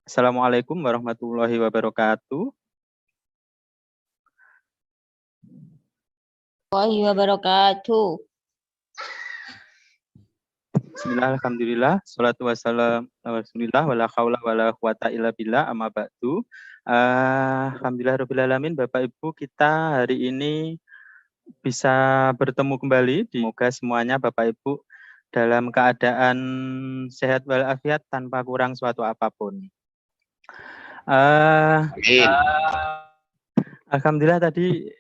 Assalamualaikum warahmatullahi wabarakatuh. Warahmatullahi wabarakatuh. Bismillah, alhamdulillah, salatu wassalam ala rasulillah, wala haula wala quwata illa billah, amma ba'du. Alhamdulillah rabbil alamin, Bapak Ibu, kita hari ini bisa bertemu kembali. Semoga semuanya Bapak Ibu dalam keadaan sehat walafiat tanpa kurang suatu apapun. Amin. Alhamdulillah tadi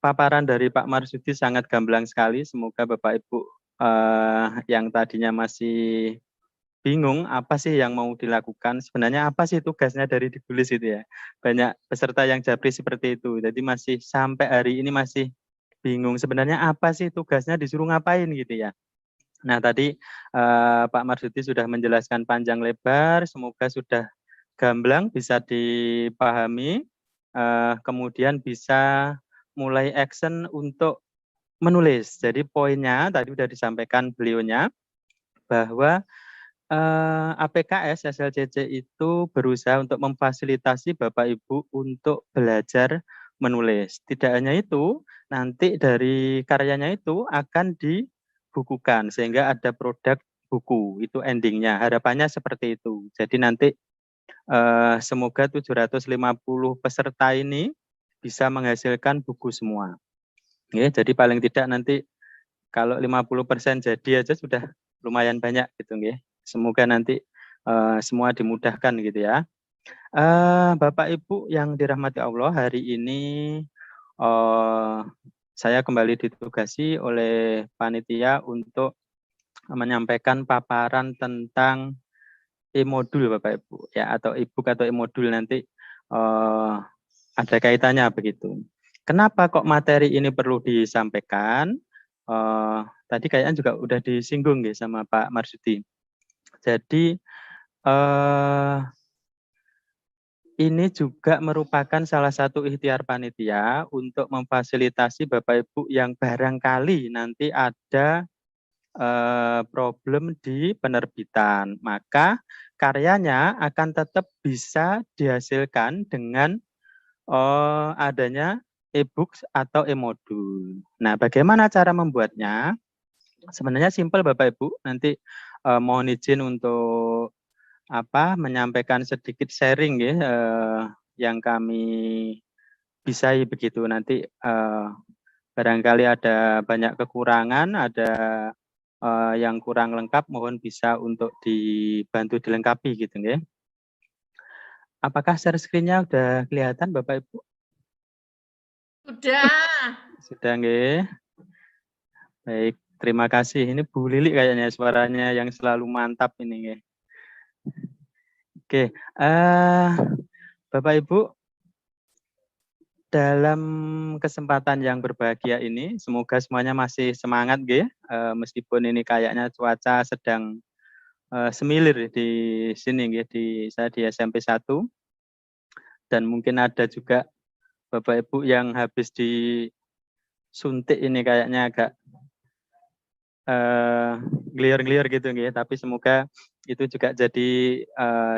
paparan dari Pak Marsudi sangat gamblang sekali. Semoga Bapak Ibu yang tadinya masih bingung apa sih yang mau dilakukan, sebenarnya apa sih tugasnya dari Dibulis itu ya. Banyak peserta yang japri seperti itu. Jadi masih sampai hari ini masih bingung sebenarnya apa sih tugasnya, disuruh ngapain gitu ya. Nah tadi Pak Marsudi sudah menjelaskan panjang lebar, semoga sudah gamblang bisa dipahami, kemudian bisa mulai action untuk menulis. Jadi poinnya tadi sudah disampaikan beliaunya bahwa APKS SLCC itu berusaha untuk memfasilitasi Bapak Ibu untuk belajar menulis. Tidak hanya itu, nanti dari karyanya itu akan dibukukan sehingga ada produk buku. Itu endingnya. Harapannya seperti itu. Jadi nanti semoga 750 peserta ini bisa menghasilkan buku semua. Ya, jadi paling tidak nanti kalau 50% jadi aja sudah lumayan banyak gitu nggih. Semoga nanti semua dimudahkan gitu ya. Bapak Ibu yang dirahmati Allah, hari ini saya kembali ditugasi oleh panitia untuk menyampaikan paparan tentang e-modul Bapak Ibu ya, atau e-book atau e-modul nanti ada kaitannya begitu. Kenapa kok materi ini perlu disampaikan? Tadi kayaknya juga udah disinggung ya sama Pak Marsudi. Jadi ini juga merupakan salah satu ikhtiar panitia untuk memfasilitasi Bapak Ibu yang barangkali nanti ada problem di penerbitan. Maka karyanya akan tetap bisa dihasilkan dengan adanya e-book atau e-modul. Nah, bagaimana cara membuatnya? Sebenarnya simpel Bapak Ibu. Nanti mohon izin untuk menyampaikan sedikit sharing ya, yang kami bisai begitu. Nanti barangkali ada banyak kekurangan, ada yang kurang lengkap, mohon bisa untuk dibantu dilengkapi gitu ya. Apakah share screen-nya udah kelihatan Bapak Ibu? Sudah. Sudah nggih. Baik, terima kasih. Ini Bu Lili kayaknya suaranya yang selalu mantap ini nggih. Oke, Bapak Ibu, dalam kesempatan yang berbahagia ini, semoga semuanya masih semangat nggih, meskipun ini kayaknya cuaca sedang semilir di sini nggih, saya di SMP 1, dan mungkin ada juga Bapak Ibu yang habis disuntik ini kayaknya agak gliar-gliar gitu nggih, tapi semoga itu juga jadi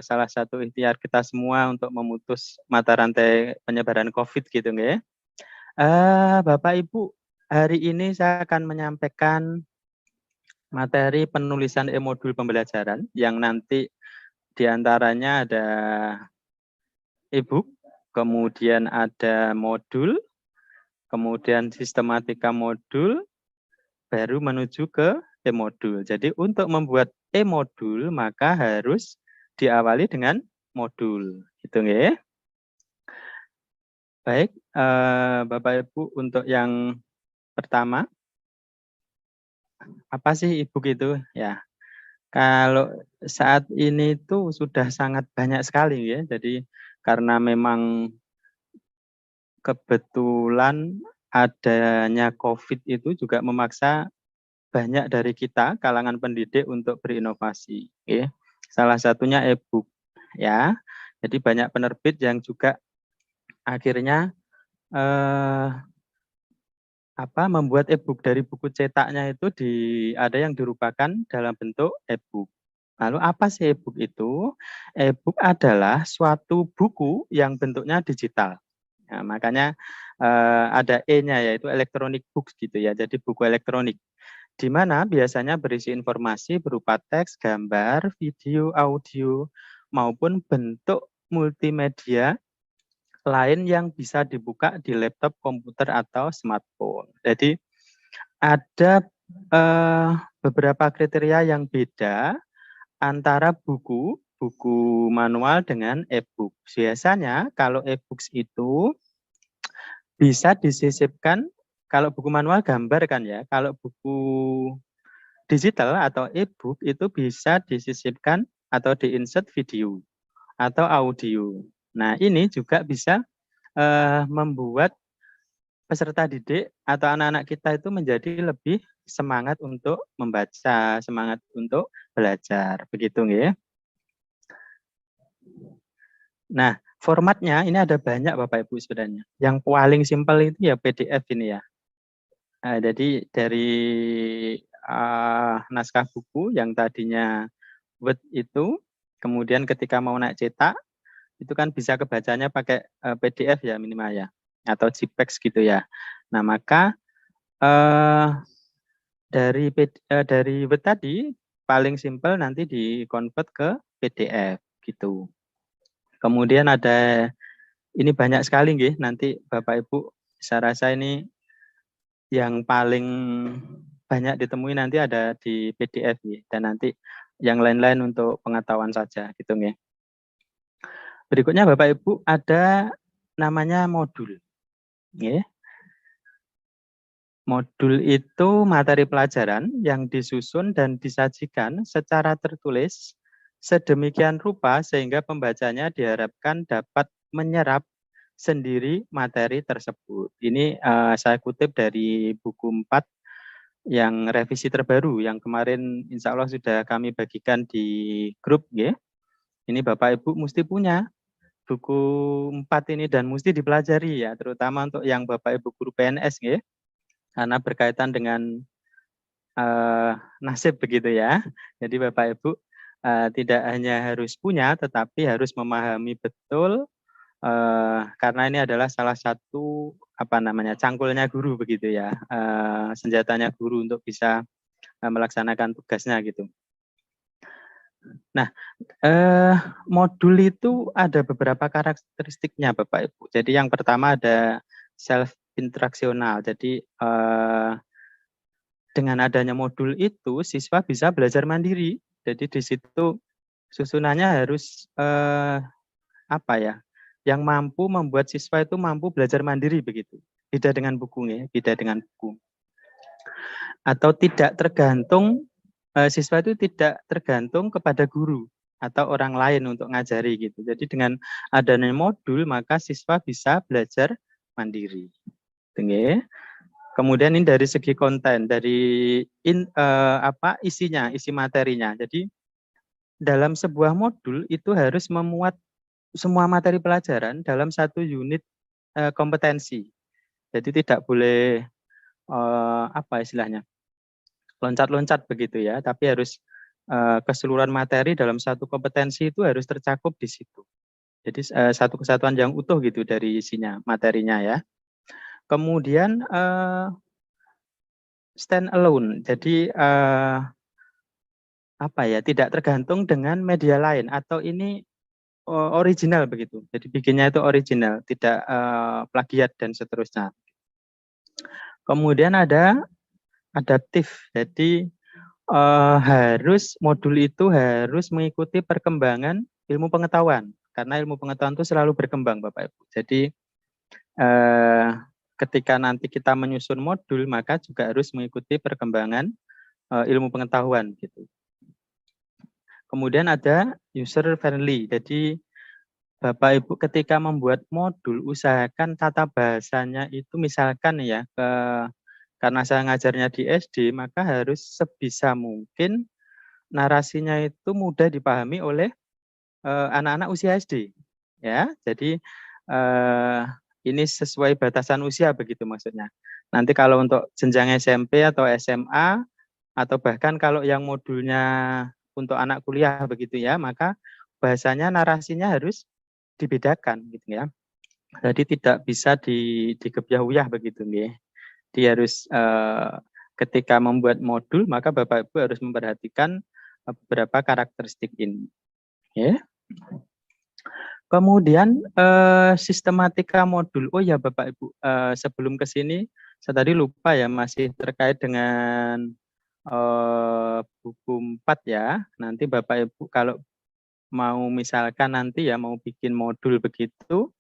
salah satu ikhtiar kita semua untuk memutus mata rantai penyebaran COVID gitu nggih. Bapak Ibu, hari ini saya akan menyampaikan materi penulisan e-modul pembelajaran yang nanti diantaranya ada e-book, kemudian ada modul, kemudian sistematika modul, baru menuju ke e-modul. Jadi untuk membuat e-modul maka harus diawali dengan modul. Gitu nggih. Baik, Bapak Ibu, untuk yang pertama, apa sih e-book itu? Ya, kalau saat ini itu sudah sangat banyak sekali ya. Jadi karena memang kebetulan adanya COVID itu juga memaksa banyak dari kita kalangan pendidik untuk berinovasi. Ya. Salah satunya e-book ya. Jadi banyak penerbit yang juga akhirnya membuat e-book dari buku cetaknya itu ada yang dirupakan dalam bentuk e-book. Lalu apa sih e-book itu? E-book adalah suatu buku yang bentuknya digital. Nah, makanya ada E-nya yaitu electronic books gitu ya. Jadi buku elektronik di mana biasanya berisi informasi berupa teks, gambar, video, audio maupun bentuk multimedia lain yang bisa dibuka di laptop, komputer atau smartphone. Jadi ada beberapa kriteria yang beda antara buku manual dengan e-book. Biasanya kalau e-books itu bisa disisipkan, kalau buku manual gambar kan ya, kalau buku digital atau e-book itu bisa disisipkan atau di-insert video atau audio. Nah, ini juga bisa membuat peserta didik atau anak-anak kita itu menjadi lebih semangat untuk membaca, semangat untuk belajar. Begitu nggih. Nah, formatnya ini ada banyak Bapak Ibu sebenarnya. Yang paling simpel itu ya PDF ini ya. Jadi dari naskah buku yang tadinya Word itu, kemudian ketika mau naik cetak, itu kan bisa kebacanya pakai PDF ya minimal ya, atau JPEG gitu ya. Nah, maka dari Word tadi paling simpel nanti di-convert ke PDF gitu. Kemudian ada ini banyak sekali nggih, nanti Bapak Ibu saya rasa ini yang paling banyak ditemui nanti ada di PDF nggih, dan nanti yang lain-lain untuk pengetahuan saja gitu nggih. Berikutnya Bapak Ibu ada namanya modul nggih. Modul itu materi pelajaran yang disusun dan disajikan secara tertulis sedemikian rupa sehingga pembacanya diharapkan dapat menyerap sendiri materi tersebut. Ini saya kutip dari buku 4 yang revisi terbaru yang kemarin insya Allah sudah kami bagikan di grup ya. Ini Bapak Ibu mesti punya buku 4 ini dan mesti dipelajari ya, terutama untuk yang Bapak Ibu guru PNS ya. Karena berkaitan dengan nasib begitu ya. Jadi Bapak Ibu tidak hanya harus punya, tetapi harus memahami betul karena ini adalah salah satu cangkulnya guru begitu ya, senjatanya guru untuk bisa melaksanakan tugasnya gitu. Nah, modul itu ada beberapa karakteristiknya Bapak Ibu. Jadi yang pertama ada self instruksional. Jadi dengan adanya modul itu siswa bisa belajar mandiri. Jadi di situ susunannya harus yang mampu membuat siswa itu mampu belajar mandiri begitu. Beda dengan buku ya, beda dengan buku. Atau tidak tergantung siswa itu tidak tergantung kepada guru atau orang lain untuk ngajari gitu. Jadi dengan adanya modul maka siswa bisa belajar mandiri. Oke. Kemudian ini dari segi konten, dari isinya, isi materinya. Jadi dalam sebuah modul itu harus memuat semua materi pelajaran dalam satu unit kompetensi. Jadi tidak boleh loncat-loncat begitu ya, tapi harus keseluruhan materi dalam satu kompetensi itu harus tercakup di situ. Jadi satu kesatuan yang utuh gitu dari isinya, materinya ya. Kemudian stand alone. Jadi tidak tergantung dengan media lain atau ini original begitu. Jadi bikinnya itu original, tidak plagiat dan seterusnya. Kemudian ada adaptif. Jadi modul itu harus mengikuti perkembangan ilmu pengetahuan karena ilmu pengetahuan itu selalu berkembang Bapak Ibu. Jadi ketika nanti kita menyusun modul maka juga harus mengikuti perkembangan ilmu pengetahuan gitu. Kemudian ada user friendly. Jadi Bapak Ibu ketika membuat modul usahakan tata bahasanya itu misalkan ya karena saya ngajarnya di SD maka harus sebisa mungkin narasinya itu mudah dipahami oleh anak-anak usia SD ya. Jadi ini sesuai batasan usia begitu maksudnya. Nanti kalau untuk jenjang SMP atau SMA atau bahkan kalau yang modulnya untuk anak kuliah begitu ya, maka bahasanya narasinya harus dibedakan gitu ya. Jadi tidak bisa digebyah-uyah begitu nggih. Dia harus ketika membuat modul maka Bapak Ibu harus memperhatikan beberapa karakteristik ini. Ya. Kemudian sistematika modul. Oh ya Bapak Ibu, sebelum ke sini saya tadi lupa ya, masih terkait dengan buku 4 ya. Nanti Bapak Ibu kalau mau misalkan nanti ya mau bikin modul begitu,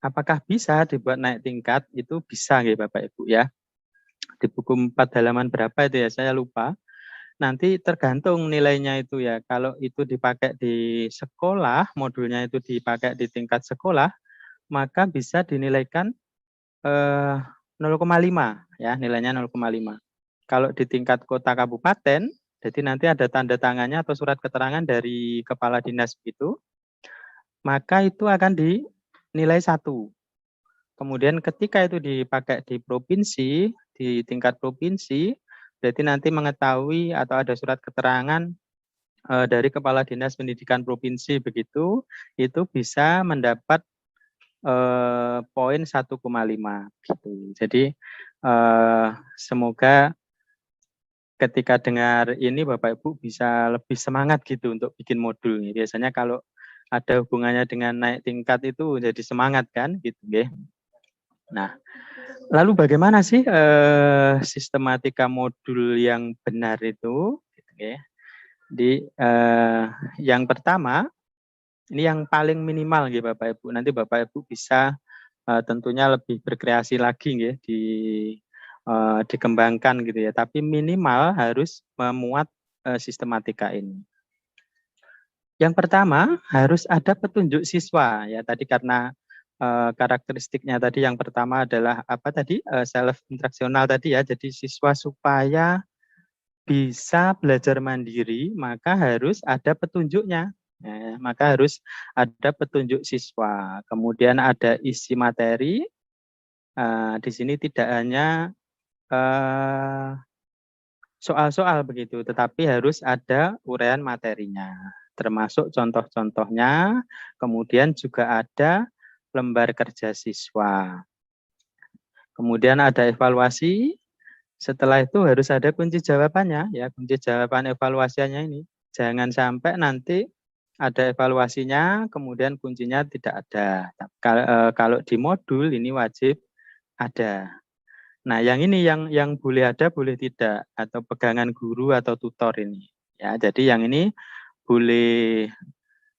apakah bisa dibuat naik tingkat? Itu bisa nggih Bapak Ibu ya. Di buku 4 halaman berapa itu ya, saya lupa. Nanti tergantung nilainya itu ya. Kalau itu dipakai di sekolah, modulnya itu dipakai di tingkat sekolah, maka bisa dinilaikan 0,5 ya, nilainya 0,5. Kalau di tingkat kota kabupaten, jadi nanti ada tanda tangannya atau surat keterangan dari kepala dinas itu, maka itu akan dinilai 1. Kemudian ketika itu dipakai di provinsi, di tingkat provinsi, berarti nanti mengetahui atau ada surat keterangan dari Kepala Dinas Pendidikan Provinsi begitu, itu bisa mendapat poin 1,5 gitu. Jadi semoga ketika dengar ini Bapak Ibu bisa lebih semangat gitu untuk bikin modul. Biasanya kalau ada hubungannya dengan naik tingkat itu jadi semangat kan gitu nggih. Nah, lalu bagaimana sih sistematika modul yang benar itu? Gitu, ya. Yang pertama, ini yang paling minimal gitu Bapak Ibu. Nanti Bapak Ibu bisa tentunya lebih berkreasi lagi ya dikembangkan gitu ya. Tapi minimal harus memuat sistematika ini. Yang pertama harus ada petunjuk siswa ya. Tadi karena karakteristiknya tadi yang pertama adalah apa tadi self instruksional tadi ya. Jadi siswa supaya bisa belajar mandiri maka harus ada petunjuknya. Ya, maka harus ada petunjuk siswa. Kemudian ada isi materi. Di sini tidak hanya soal-soal begitu, tetapi harus ada uraian materinya, termasuk contoh-contohnya. Kemudian juga ada lembar kerja siswa. Kemudian ada evaluasi. Setelah itu harus ada kunci jawabannya ya, kunci jawaban evaluasinya ini. Jangan sampai nanti ada evaluasinya kemudian kuncinya tidak ada. Kalau di modul ini wajib ada. Nah, yang ini yang boleh ada boleh tidak atau pegangan guru atau tutor ini. Ya, jadi yang ini boleh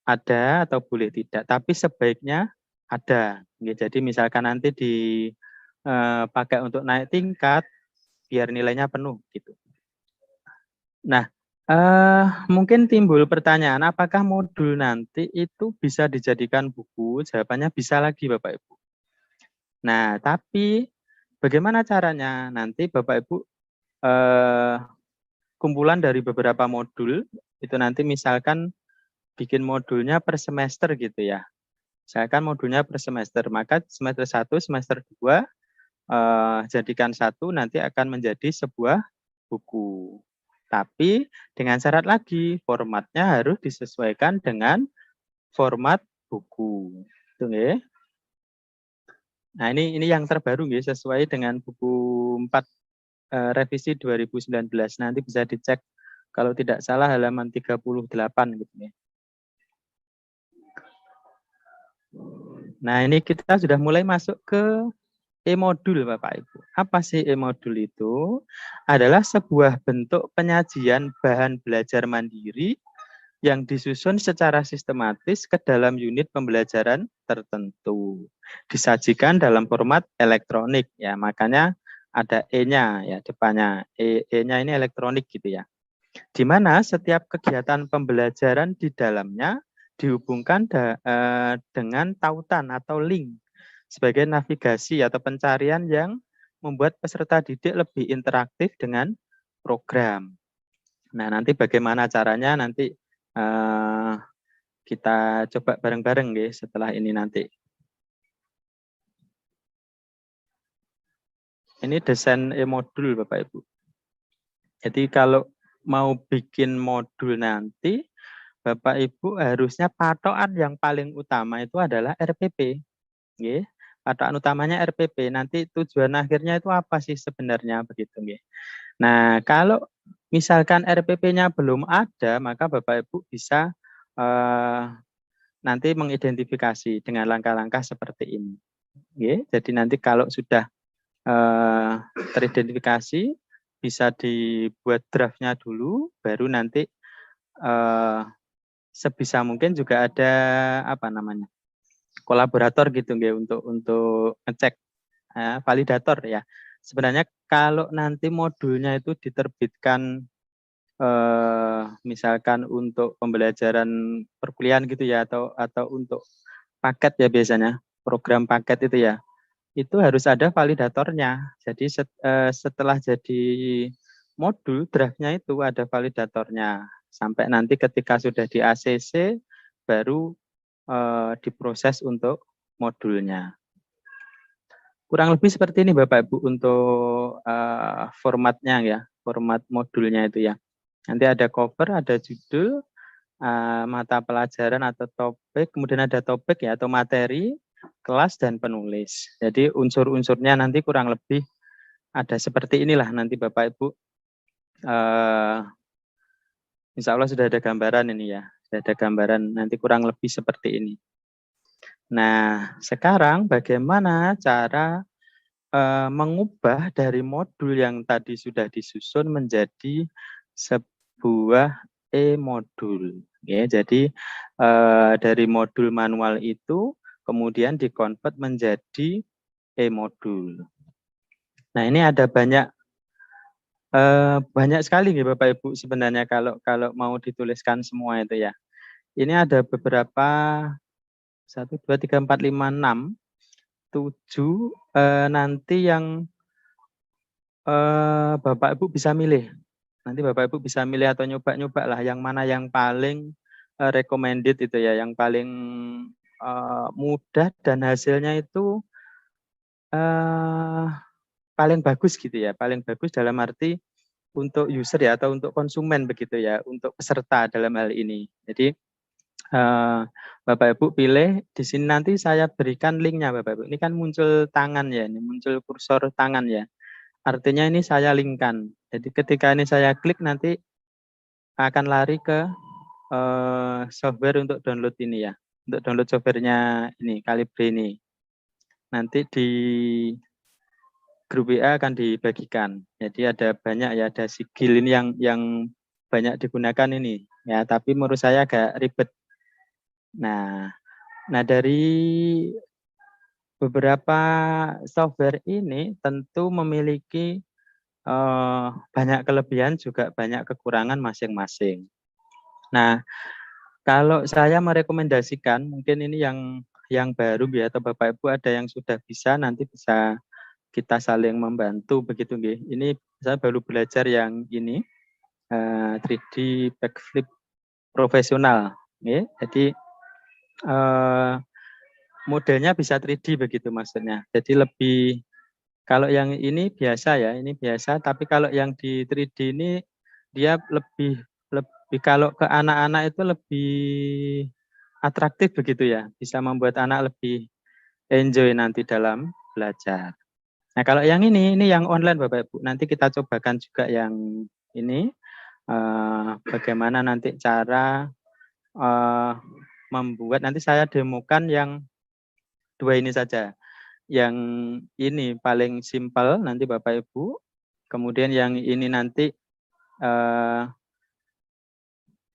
ada atau boleh tidak, tapi sebaiknya ada. Jadi misalkan nanti dipakai untuk naik tingkat biar nilainya penuh gitu. Nah, mungkin timbul pertanyaan apakah modul nanti itu bisa dijadikan buku? Jawabannya bisa lagi Bapak Ibu. Nah, tapi bagaimana caranya? Nanti Bapak Ibu kumpulan dari beberapa modul itu nanti misalkan bikin modulnya per semester gitu ya. Misalkan modulnya per semester, maka semester 1, semester 2 jadikan satu nanti akan menjadi sebuah buku. Tapi dengan syarat lagi formatnya harus disesuaikan dengan format buku. Itu nggih. Nah, ini yang terbaru nggih sesuai dengan buku 4 revisi 2019. Nanti bisa dicek kalau tidak salah halaman 38 gitu ya. Nah, ini kita sudah mulai masuk ke e-modul Bapak Ibu. Apa sih e-modul itu? Adalah sebuah bentuk penyajian bahan belajar mandiri yang disusun secara sistematis ke dalam unit pembelajaran tertentu. Disajikan dalam format elektronik ya, makanya ada E-nya ya depannya. E-nya ini elektronik gitu ya. Di mana setiap kegiatan pembelajaran di dalamnya dihubungkan dengan tautan atau link sebagai navigasi atau pencarian yang membuat peserta didik lebih interaktif dengan program. Nah, nanti bagaimana caranya nanti kita coba bareng-bareng ya setelah ini nanti. Ini desain e-modul Bapak Ibu. Jadi kalau mau bikin modul nanti, Bapak Ibu harusnya patokan yang paling utama itu adalah RPP. Nggih. Patokan utamanya RPP. Nanti tujuan akhirnya itu apa sih sebenarnya begitu nggih. Nah, kalau misalkan RPP-nya belum ada, maka Bapak Ibu bisa nanti mengidentifikasi dengan langkah-langkah seperti ini. Nggih. Jadi nanti kalau sudah teridentifikasi, bisa dibuat draft-nya dulu, baru nanti sebisa mungkin juga ada apa namanya, kolaborator gitu nggih untuk ngecek validator ya. Sebenarnya kalau nanti modulnya itu diterbitkan misalkan untuk pembelajaran perkuliahan gitu ya atau untuk paket ya biasanya, program paket itu ya. Itu harus ada validatornya. Jadi setelah jadi modul draftnya itu ada validatornya. Sampai nanti ketika sudah di ACC baru diproses untuk modulnya. Kurang lebih seperti ini Bapak Ibu untuk formatnya ya, format modulnya itu ya. Nanti ada cover, ada judul, mata pelajaran atau topik, kemudian ada topik ya atau materi, kelas dan penulis. Jadi unsur-unsurnya nanti kurang lebih ada seperti inilah nanti Bapak Ibu. Insya Allah sudah ada gambaran ini ya, sudah ada gambaran nanti kurang lebih seperti ini. Nah, sekarang bagaimana cara mengubah dari modul yang tadi sudah disusun menjadi sebuah e-modul. Ya, jadi dari modul manual itu kemudian dikonvert menjadi e-modul. Nah, ini ada banyak sekali nih Bapak Ibu sebenarnya kalau mau dituliskan semua itu ya. Ini ada beberapa 1, 2, 3, 4, 5, 6, 7 nanti yang Bapak Ibu bisa milih. Nanti Bapak Ibu bisa milih atau nyoba-nyoba lah yang mana yang paling recommended itu ya, yang paling mudah dan hasilnya itu paling bagus gitu ya, paling bagus dalam arti untuk user ya atau untuk konsumen begitu ya, untuk peserta dalam hal ini. Jadi Bapak Ibu pilih di sini nanti saya berikan linknya Bapak Ibu. Ini kan muncul tangan ya, ini muncul kursor tangan ya. Artinya ini saya linkkan. Jadi ketika ini saya klik nanti akan lari ke software untuk download ini ya. Untuk download softwarenya ini, Kalibre ini. Nanti di grup WA akan dibagikan. Jadi ada banyak ya, ada sigil ini yang banyak digunakan ini. Ya, tapi menurut saya agak ribet. Nah, dari beberapa software ini tentu memiliki banyak kelebihan juga banyak kekurangan masing-masing. Nah, kalau saya merekomendasikan mungkin ini yang baru ya atau Bapak Ibu ada yang sudah bisa nanti bisa kita saling membantu begitu nggih. Ini saya baru belajar yang ini 3D backflip profesional nggih. Jadi modelnya bisa 3D begitu maksudnya. Jadi lebih kalau yang ini biasa ya, ini biasa tapi kalau yang di 3D ini dia lebih kalau ke anak-anak itu lebih atraktif begitu ya, bisa membuat anak lebih enjoy nanti dalam belajar. Nah, kalau yang ini yang online Bapak Ibu. Nanti kita cobakan juga yang ini bagaimana nanti cara membuat nanti saya demokan yang dua ini saja. Yang ini paling simpel nanti Bapak Ibu. Kemudian yang ini nanti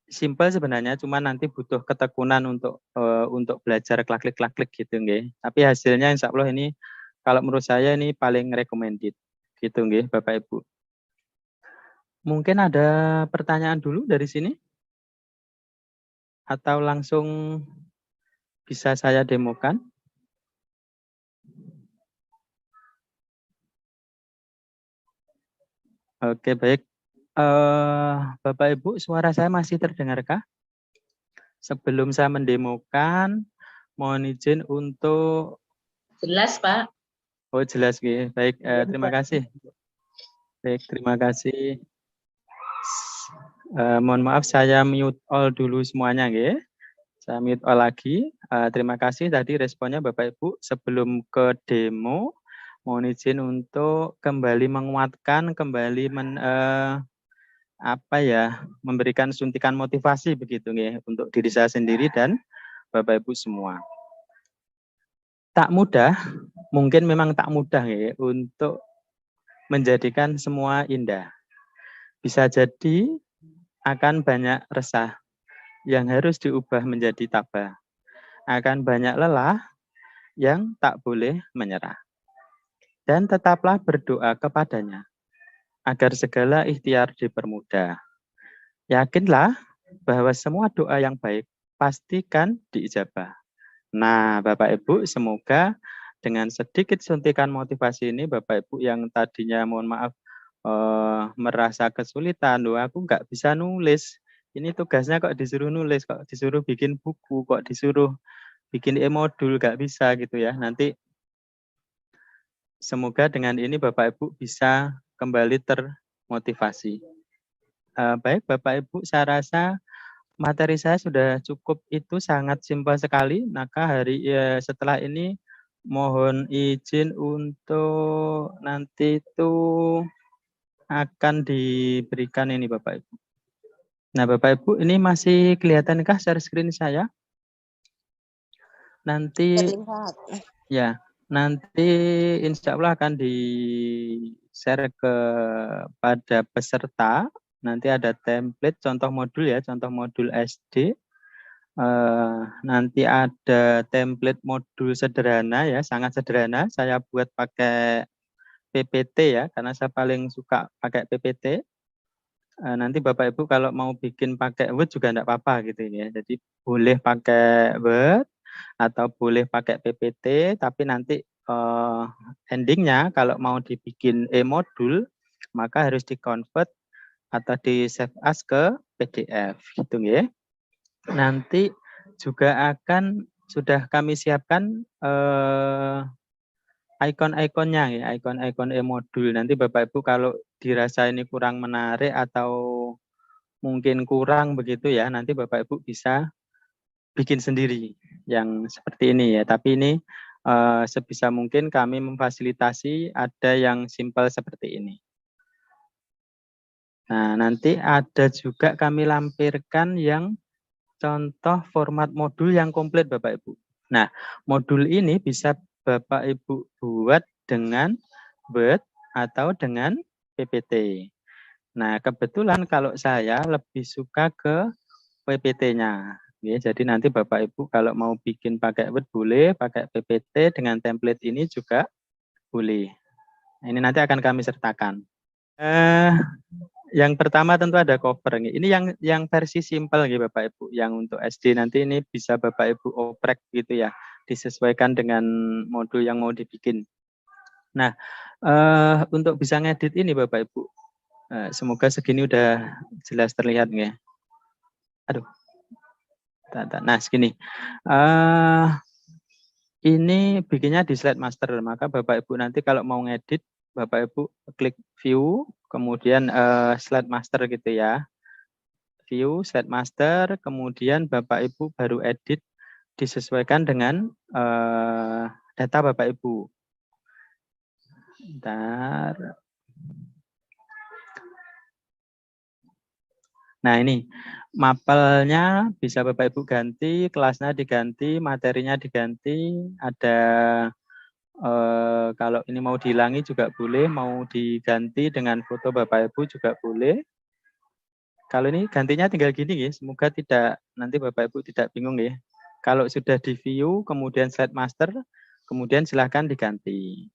simpel sebenarnya, cuma nanti butuh ketekunan untuk belajar klik-klik gitu nggih. Tapi hasilnya insya Allah ini kalau menurut saya ini paling recommended gitu nggih Bapak Ibu. Mungkin ada pertanyaan dulu dari sini? Atau langsung bisa saya demokan? Oke, baik. Bapak Ibu, suara saya masih terdengarkah? Sebelum saya mendemokan, mohon izin untuk Jelas, Pak. oh jelas nggih. Baik, terima kasih. Baik, terima kasih. Mohon maaf saya mute all dulu semuanya nggih. Saya mute all lagi. Terima kasih tadi responnya Bapak Ibu. Sebelum ke demo, mohon izin untuk kembali menguatkan, kembali memberikan suntikan motivasi begitu nggih untuk diri saya sendiri dan Bapak Ibu semua. Tak mudah, mungkin memang tak mudah nggih untuk menjadikan semua indah. Bisa jadi akan banyak resah yang harus diubah menjadi tabah. Akan banyak lelah yang tak boleh menyerah. Dan tetaplah berdoa kepadanya agar segala ikhtiar dipermudah. Yakinlah bahwa semua doa yang baik pastikan diijabah. Nah, Bapak Ibu, semoga dengan sedikit suntikan motivasi ini, Bapak Ibu yang tadinya mohon maaf merasa kesulitan, loh aku nggak bisa nulis. Ini tugasnya kok disuruh nulis, kok disuruh bikin buku, kok disuruh bikin e-modul, nggak bisa gitu ya. Nanti semoga dengan ini Bapak Ibu bisa kembali termotivasi. Baik Bapak Ibu, saya rasa materi saya sudah cukup, itu sangat simpel sekali. Maka setelah ini mohon izin untuk nanti itu akan diberikan ini Bapak Ibu. Nah Bapak Ibu, ini masih kelihatankah share screen saya? Nanti Terlihat. ya, nanti insya Allah akan di-share kepada peserta. Nanti ada template contoh modul ya, contoh modul SD. Nanti ada template modul sederhana ya, sangat sederhana. Saya buat pakai PPT ya, karena saya paling suka pakai PPT. Nanti Bapak Ibu kalau mau bikin pakai Word juga enggak apa-apa gitu ya. Jadi boleh pakai Word atau boleh pakai PPT, tapi nanti endingnya kalau mau dibikin e-modul maka harus di-convert atau di-save as ke PDF gitu ya. Nanti juga akan sudah kami siapkan icon-iconnya ya, icon-icon e-modul. Nanti Bapak Ibu kalau dirasa ini kurang menarik atau mungkin kurang begitu ya, nanti Bapak Ibu bisa bikin sendiri yang seperti ini ya. Tapi ini sebisa mungkin kami memfasilitasi ada yang simpel seperti ini. Nah, nanti ada juga kami lampirkan yang contoh format modul yang komplit Bapak Ibu. Nah, modul ini bisa Bapak Ibu buat dengan Word atau dengan PPT. Nah, kebetulan kalau saya lebih suka ke PPT-nya. Ya, jadi nanti Bapak Ibu kalau mau bikin pakai Word boleh, pakai PPT dengan template ini juga boleh. Ini nanti akan kami sertakan. Yang pertama tentu ada cover. Ini yang versi simpel gitu Bapak Ibu. Yang untuk SD nanti ini bisa Bapak Ibu oprek gitu ya, disesuaikan dengan modul yang mau dibikin. Nah, untuk bisa ngedit ini Bapak Ibu, semoga segini udah jelas terlihat ya. Aduh. Nah, segini. Ini bikinnya di slide master, maka Bapak Ibu nanti kalau mau ngedit, Bapak Ibu klik view, kemudian slide master gitu ya. View, slide master, kemudian Bapak Ibu baru edit, disesuaikan dengan data Bapak Ibu. Bentar. Nah ini, mapelnya bisa Bapak Ibu ganti, kelasnya diganti, materinya diganti, ada kalau ini mau dihilangi juga boleh, mau diganti dengan foto Bapak Ibu juga boleh. Kalau ini gantinya tinggal gini ya, semoga tidak nanti Bapak Ibu tidak bingung ya. Kalau sudah di view, kemudian slide master, kemudian silahkan diganti.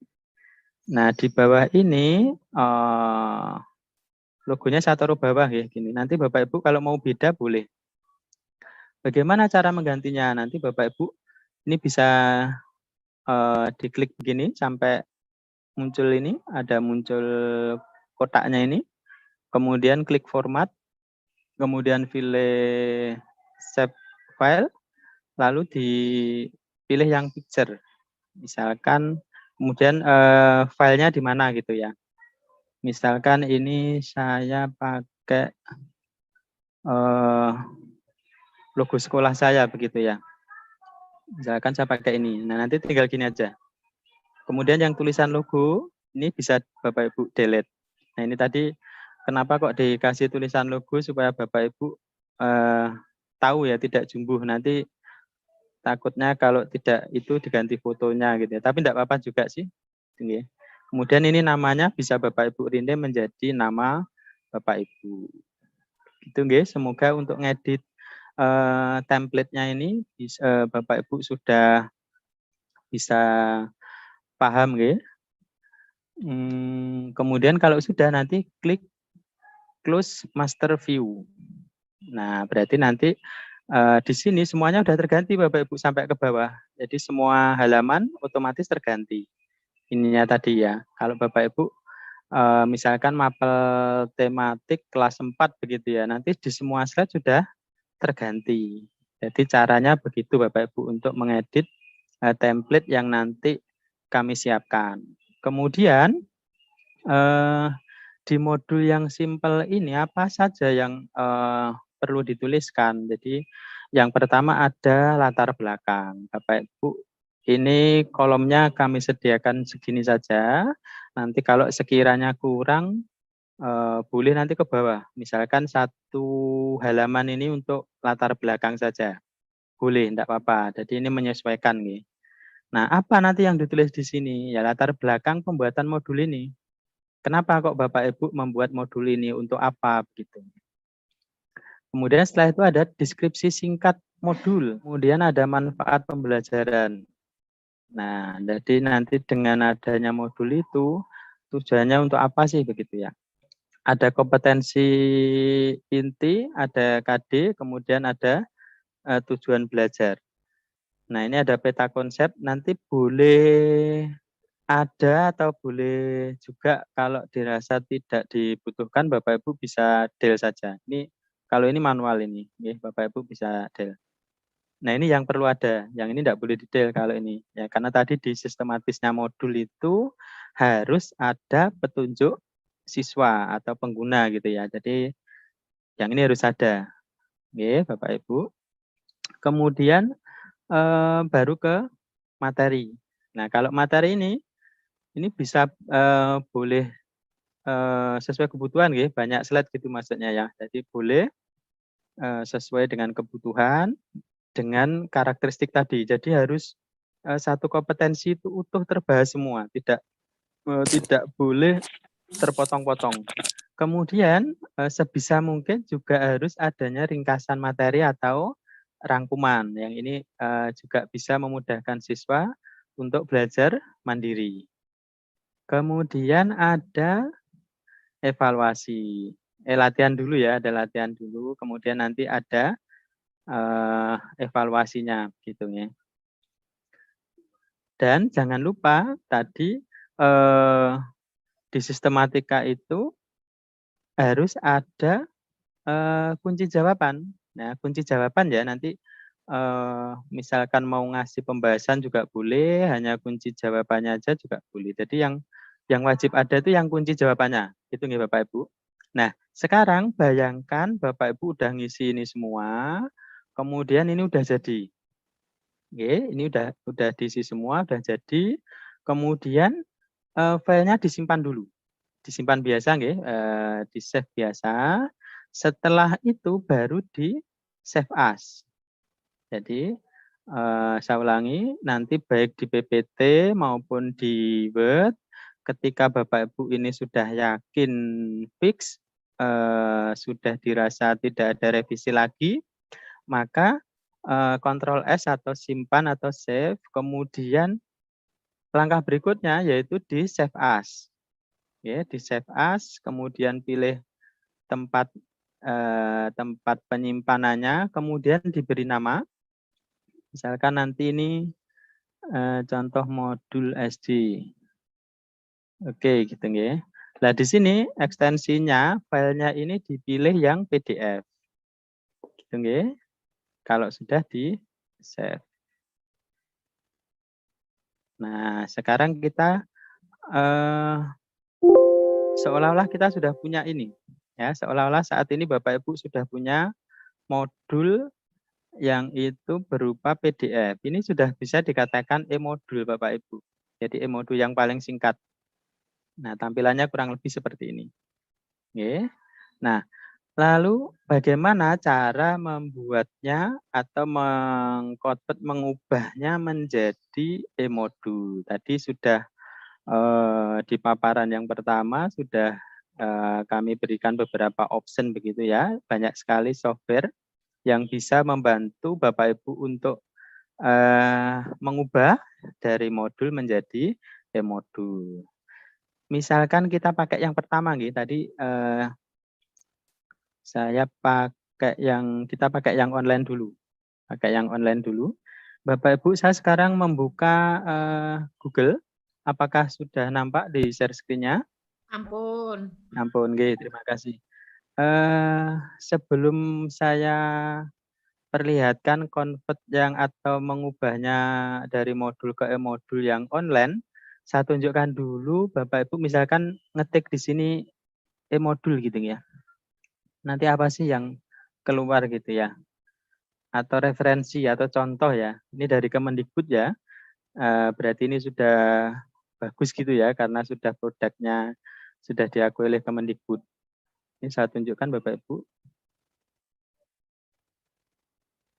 Nah di bawah ini logonya saya taruh bawah ya gini. Nanti Bapak Ibu kalau mau beda boleh. Bagaimana cara menggantinya? Nanti Bapak Ibu ini bisa diklik begini sampai muncul ini, ada muncul kotaknya ini. Kemudian klik format, kemudian pilih save file, lalu dipilih yang picture. Misalkan kemudian filenya di mana gitu ya. Misalkan ini saya pakai logo sekolah saya begitu ya. Misalkan saya pakai ini. Nah, nanti tinggal gini aja. Kemudian yang tulisan logo ini bisa Bapak Ibu delete. Nah, ini tadi kenapa kok dikasih tulisan logo supaya Bapak Ibu tahu ya, tidak jumbuh. Nanti takutnya kalau tidak itu diganti fotonya gitu ya. Tapi tidak apa-apa juga sih. Kemudian ini namanya bisa Bapak Ibu rename menjadi nama Bapak Ibu. Gitu nggih. Semoga untuk ngedit template-nya ini Bapak Ibu sudah bisa paham nggih. Kemudian kalau sudah nanti klik close master view. Nah, berarti nanti di sini semuanya sudah terganti Bapak Ibu sampai ke bawah. Jadi semua halaman otomatis terganti. Ininya tadi ya. Kalau Bapak Ibu misalkan mapel tematik kelas 4 begitu ya. Nanti di semua slide sudah terganti. Jadi caranya begitu Bapak Ibu untuk mengedit template yang nanti kami siapkan. Kemudian di modul yang simple ini apa saja yang perlu dituliskan. Jadi yang pertama ada latar belakang. Bapak Ibu, ini kolomnya kami sediakan segini saja. Nanti kalau sekiranya kurang boleh nanti ke bawah. Misalkan satu halaman ini untuk latar belakang saja. Boleh, enggak apa-apa. Jadi ini menyesuaikan nih. Nah, apa nanti yang ditulis di sini? Ya latar belakang pembuatan modul ini. Kenapa kok Bapak Ibu membuat modul ini? Untuk apa begitu? Kemudian setelah itu ada deskripsi singkat modul. Kemudian ada manfaat pembelajaran. Nah, jadi nanti dengan adanya modul itu tujuannya untuk apa sih begitu ya? Ada kompetensi inti, ada KD, kemudian ada tujuan belajar. Nah, ini ada peta konsep, nanti boleh ada atau boleh juga kalau dirasa tidak dibutuhkan Bapak Ibu bisa del saja. Ini kalau ini manual ini, Bapak Ibu bisa del. Nah, ini yang perlu ada, yang ini tidak boleh detail kalau ini. Ya, karena tadi di sistematisnya modul itu harus ada petunjuk siswa atau pengguna gitu ya. Jadi yang ini harus ada. Oke, Bapak Ibu. Kemudian baru ke materi. Nah, kalau materi ini bisa boleh sesuai kebutuhan nggih, banyak slide gitu maksudnya ya. Jadi boleh sesuai dengan kebutuhan, dengan karakteristik tadi. Jadi harus satu kompetensi itu utuh terbahas semua, tidak boleh terpotong-potong. Kemudian sebisa mungkin juga harus adanya ringkasan materi atau rangkuman yang ini juga bisa memudahkan siswa untuk belajar mandiri. Kemudian ada evaluasi. Latihan dulu ya, ada latihan dulu, kemudian nanti ada evaluasinya gitu ya. Dan jangan lupa tadi di sistematika itu harus ada kunci jawaban. Nah, kunci jawaban ya nanti misalkan mau ngasih pembahasan juga boleh, hanya kunci jawabannya aja juga boleh. Jadi yang wajib ada itu yang kunci jawabannya. Itu nih Bapak Ibu. Nah, sekarang bayangkan Bapak Ibu udah ngisi ini semua, kemudian ini udah jadi. Oke, ini udah diisi semua, udah jadi. Kemudian filenya disimpan dulu. Disimpan biasa nggih, di save biasa. Setelah itu baru di save as. Jadi saya ulangi, nanti baik di PPT maupun di Word, ketika Bapak Ibu ini sudah yakin fix, sudah dirasa tidak ada revisi lagi, maka Ctrl S atau simpan atau save, kemudian langkah berikutnya yaitu di save as. Ya, di save as, kemudian pilih tempat tempat penyimpanannya, kemudian diberi nama. Misalkan nanti ini contoh modul SD. Oke, gitu ya. Nah, di sini ekstensinya filenya ini dipilih yang PDF. Gitu ya. Kalau sudah di save. Nah, sekarang kita seolah-olah kita sudah punya ini. Ya, seolah-olah saat ini Bapak Ibu sudah punya modul yang itu berupa PDF. Ini sudah bisa dikatakan e-modul Bapak Ibu. Jadi e-modul yang paling singkat. Nah, tampilannya kurang lebih seperti ini. Oke. Nah, lalu bagaimana cara membuatnya atau mengkonvert, mengubahnya menjadi e-modul? Tadi sudah di paparan yang pertama sudah kami berikan beberapa option begitu ya. Banyak sekali software yang bisa membantu Bapak Ibu untuk mengubah dari modul menjadi e-modul. Misalkan kita pakai yang pertama nih, tadi kita pakai yang online dulu. Pakai yang online dulu. Bapak Ibu, saya sekarang membuka Google. Apakah sudah nampak di share screen-nya? Ampun. Ampun, nggih, terima kasih. Sebelum saya perlihatkan convert yang atau mengubahnya dari modul ke e-modul yang online, saya tunjukkan dulu Bapak Ibu misalkan ngetik di sini e-modul gitu ya. Nanti apa sih yang keluar gitu ya? Atau referensi atau contoh ya. Ini dari Kemendikbud ya. Berarti ini sudah bagus gitu ya karena sudah produknya sudah diakui oleh Kemendikbud. Ini saya tunjukkan Bapak Ibu.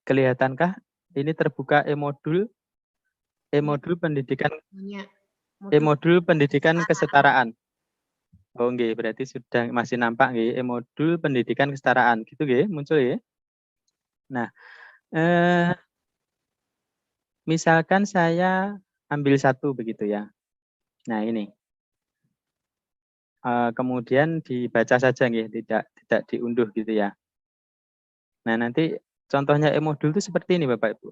Kelihatankah ini terbuka e-modul pendidikan e-modul pendidikan kesetaraan. Oh nggih, berarti sudah masih nampak nggih e-modul pendidikan kesetaraan gitu nggih muncul ya. Nah, misalkan saya ambil satu begitu ya. Nah, ini. Kemudian dibaca saja nggih, tidak diunduh gitu ya. Nah, nanti contohnya e-modul itu seperti ini Bapak Ibu.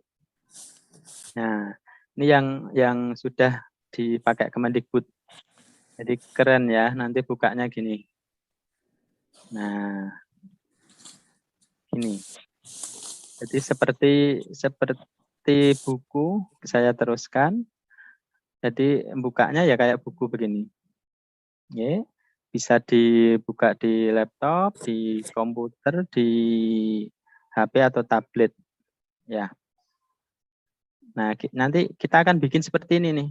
Nah, ini yang sudah dipakai Kemendikbud. Jadi keren ya, nanti bukanya gini. Nah, gini. Jadi seperti buku saya teruskan. Jadi bukanya ya kayak buku begini. Ya, bisa dibuka di laptop, di komputer, di HP atau tablet. Ya. Nah, nanti kita akan bikin seperti ini nih.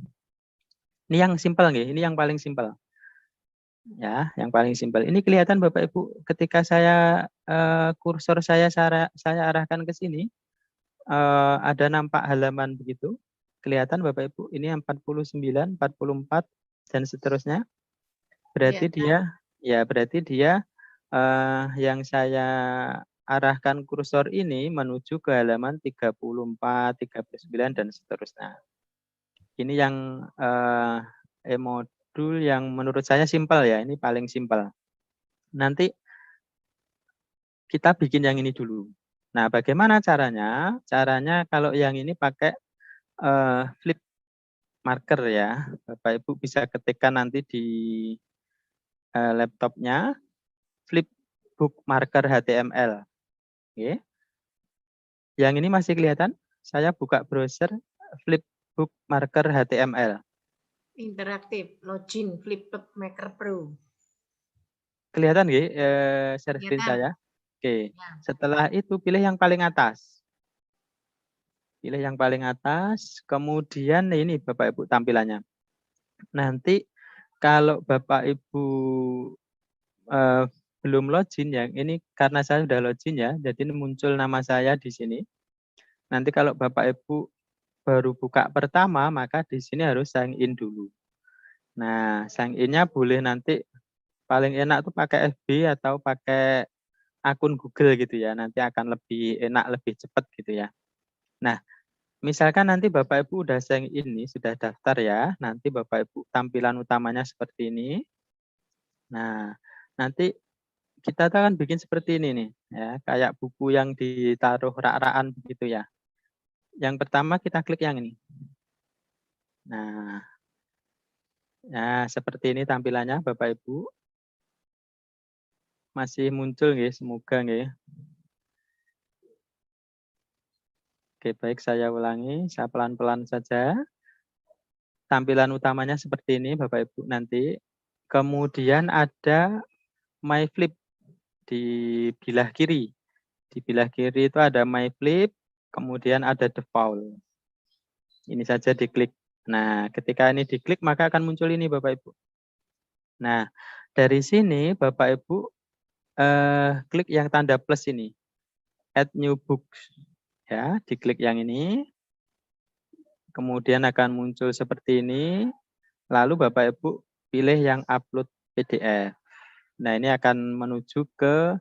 Ini yang simpel nih, ini yang paling simpel. Ya, yang paling simpel. Ini kelihatan Bapak Ibu ketika saya kursor saya arahkan ke sini, ada nampak halaman begitu. Kelihatan Bapak Ibu, ini 49, 44 dan seterusnya. Berarti dia yang saya arahkan kursor ini menuju ke halaman 34, 39 dan seterusnya. Ini yang e-modul yang menurut saya simpel ya, ini paling simpel. Nanti kita bikin yang ini dulu. Nah, bagaimana caranya? Caranya kalau yang ini pakai flip marker ya. Bapak Ibu bisa ketikkan nanti di laptopnya flip book marker HTML. Oke. Yang ini masih kelihatan? Saya buka browser flip book marker HTML. Interaktif, login, flip book maker pro. Kelihatan nggih share screen saya? Oke. Setelah itu pilih yang paling atas. Pilih yang paling atas, kemudian ini Bapak Ibu tampilannya. Nanti kalau Bapak Ibu belum login ya, ini karena saya sudah login ya, jadi muncul nama saya di sini. Nanti kalau Bapak Ibu baru buka pertama, maka di sini harus sign in dulu. Nah, sign in-nya boleh nanti paling enak tuh pakai FB atau pakai akun Google gitu ya. Nanti akan lebih enak, lebih cepat gitu ya. Nah, misalkan nanti Bapak Ibu udah sign in nih, sudah daftar ya. Nanti Bapak Ibu tampilan utamanya seperti ini. Nah, nanti kita akan bikin seperti ini nih, ya, kayak buku yang ditaruh rak-rakan begitu ya. Yang pertama kita klik yang ini. Nah, seperti ini tampilannya Bapak Ibu. Masih muncul nggih, semoga nggih. Oke, baik saya ulangi, saya pelan-pelan saja. Tampilan utamanya seperti ini Bapak Ibu nanti. Kemudian ada My Flip. di bilah kiri. Di bilah kiri itu ada My Flip, kemudian ada Default. Ini saja diklik. Nah, ketika ini diklik maka akan muncul ini Bapak Ibu. Nah, dari sini Bapak Ibu klik yang tanda plus ini. Add new books. Ya, diklik yang ini. Kemudian akan muncul seperti ini. Lalu Bapak Ibu pilih yang upload PDF. Nah, ini akan menuju ke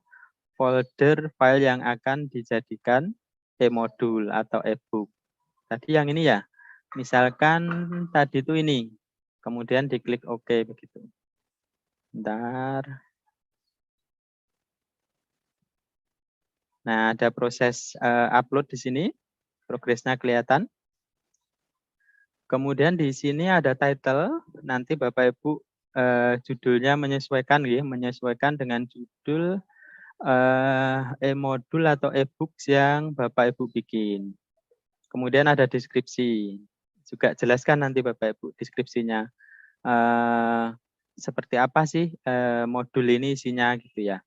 folder file yang akan dijadikan e-modul atau e-book. Tadi yang ini ya. Misalkan tadi itu ini. Kemudian diklik OK begitu. Bentar. Nah, ada proses upload di sini. Progresnya kelihatan. Kemudian di sini ada title. Nanti Bapak Ibu judulnya menyesuaikan ya, menyesuaikan dengan judul e-modul atau e-books yang Bapak Ibu bikin. Kemudian ada deskripsi. Juga jelaskan nanti Bapak Ibu deskripsinya. Seperti apa sih modul ini isinya gitu ya.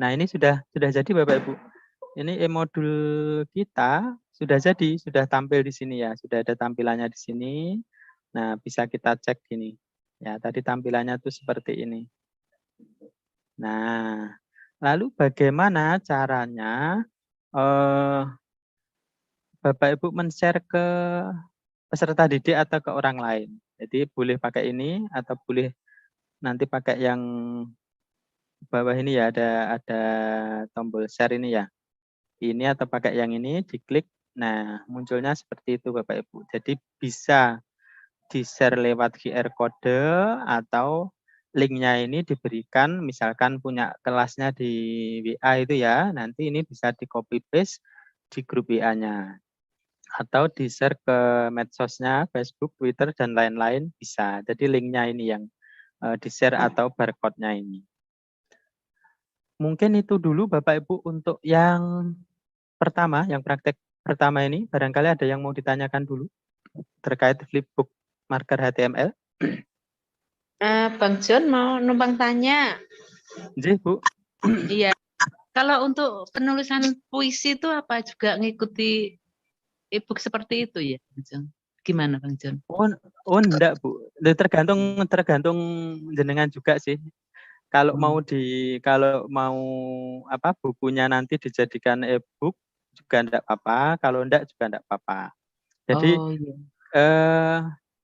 Nah, ini sudah jadi Bapak Ibu. Ini e-modul kita sudah jadi, sudah tampil di sini ya. Sudah ada tampilannya di sini. Nah, bisa kita cek gini. Ya, tadi tampilannya tuh seperti ini. Nah, lalu bagaimana caranya Bapak Ibu men-share ke peserta didik atau ke orang lain. Jadi boleh pakai ini atau boleh nanti pakai yang bawah ini ya, ada tombol share ini ya. Ini atau pakai yang ini diklik. Nah, munculnya seperti itu Bapak Ibu. Jadi bisa di-share lewat QR kode atau linknya ini diberikan misalkan punya kelasnya di WA itu ya, nanti ini bisa di copy paste di grup WA-nya atau di-share ke medsosnya Facebook, Twitter dan lain-lain bisa. Jadi linknya ini yang di-share atau barcode-nya ini. Mungkin itu dulu Bapak Ibu untuk yang pertama, yang praktek pertama ini. Barangkali ada yang mau ditanyakan dulu terkait flipbook marker HTML. Bang John mau numpang tanya. Nggih, Bu. Iya. Kalau untuk penulisan puisi itu apa juga ngikuti e-book seperti itu ya, Bang John? Gimana, Bang John? Oh enggak, Bu. Tergantung jenengan juga sih. Kalau mau bukunya nanti dijadikan e-book juga enggak apa-apa, kalau enggak juga enggak apa-apa. Jadi iya.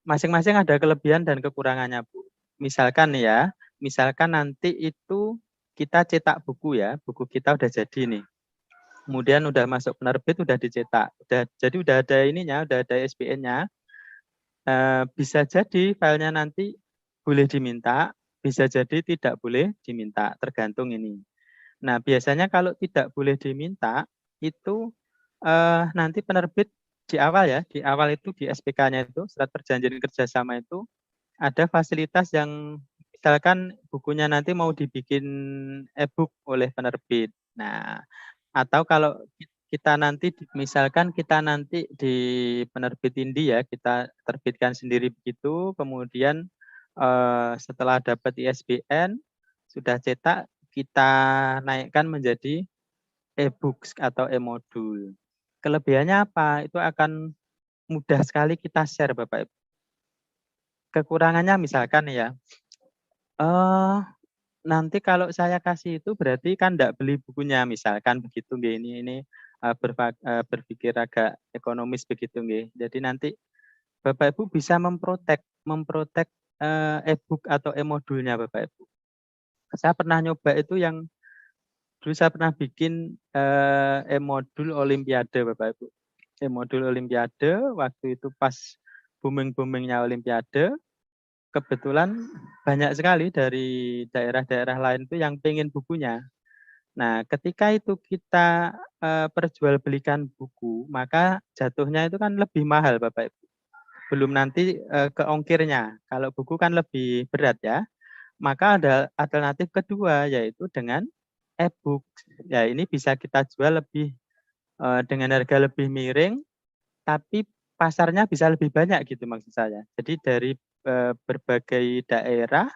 Masing-masing ada kelebihan dan kekurangannya, Bu. Misalkan ya, misalkan nanti itu kita cetak buku ya, buku kita udah jadi nih. Kemudian udah masuk penerbit, udah dicetak. Jadi udah ada ininya, udah ada ISBN-nya. Bisa jadi filenya nanti boleh diminta, bisa jadi tidak boleh diminta, tergantung ini. Nah, biasanya kalau tidak boleh diminta, itu nanti penerbit di awal itu di SPK-nya itu, surat perjanjian kerjasama itu, ada fasilitas yang misalkan bukunya nanti mau dibikin e-book oleh penerbit. Nah, atau kalau misalkan kita nanti di penerbit indie ya, kita terbitkan sendiri begitu, kemudian setelah dapat ISBN, sudah cetak, kita naikkan menjadi e-books atau e-modul. Kelebihannya apa? Itu akan mudah sekali kita share Bapak Ibu. Kekurangannya misalkan ya, nanti kalau saya kasih itu berarti kan enggak beli bukunya, misalkan begitu nggih. Ini berpikir agak ekonomis begitu nggih. Jadi nanti Bapak Ibu bisa memprotek e-book atau e-modulnya Bapak Ibu. Saya pernah nyoba itu dulu saya pernah bikin e-modul olimpiade Bapak Ibu. E-modul olimpiade waktu itu pas booming-boomingnya olimpiade. Kebetulan banyak sekali dari daerah-daerah lain itu yang pengen bukunya. Nah, ketika itu kita perjualbelikan buku, maka jatuhnya itu kan lebih mahal Bapak Ibu. Belum nanti ke ongkirnya. Kalau buku kan lebih berat ya. Maka ada alternatif kedua yaitu dengan e-book. Ya, ini bisa kita jual dengan harga lebih miring, tapi pasarnya bisa lebih banyak gitu maksud saya. Jadi dari berbagai daerah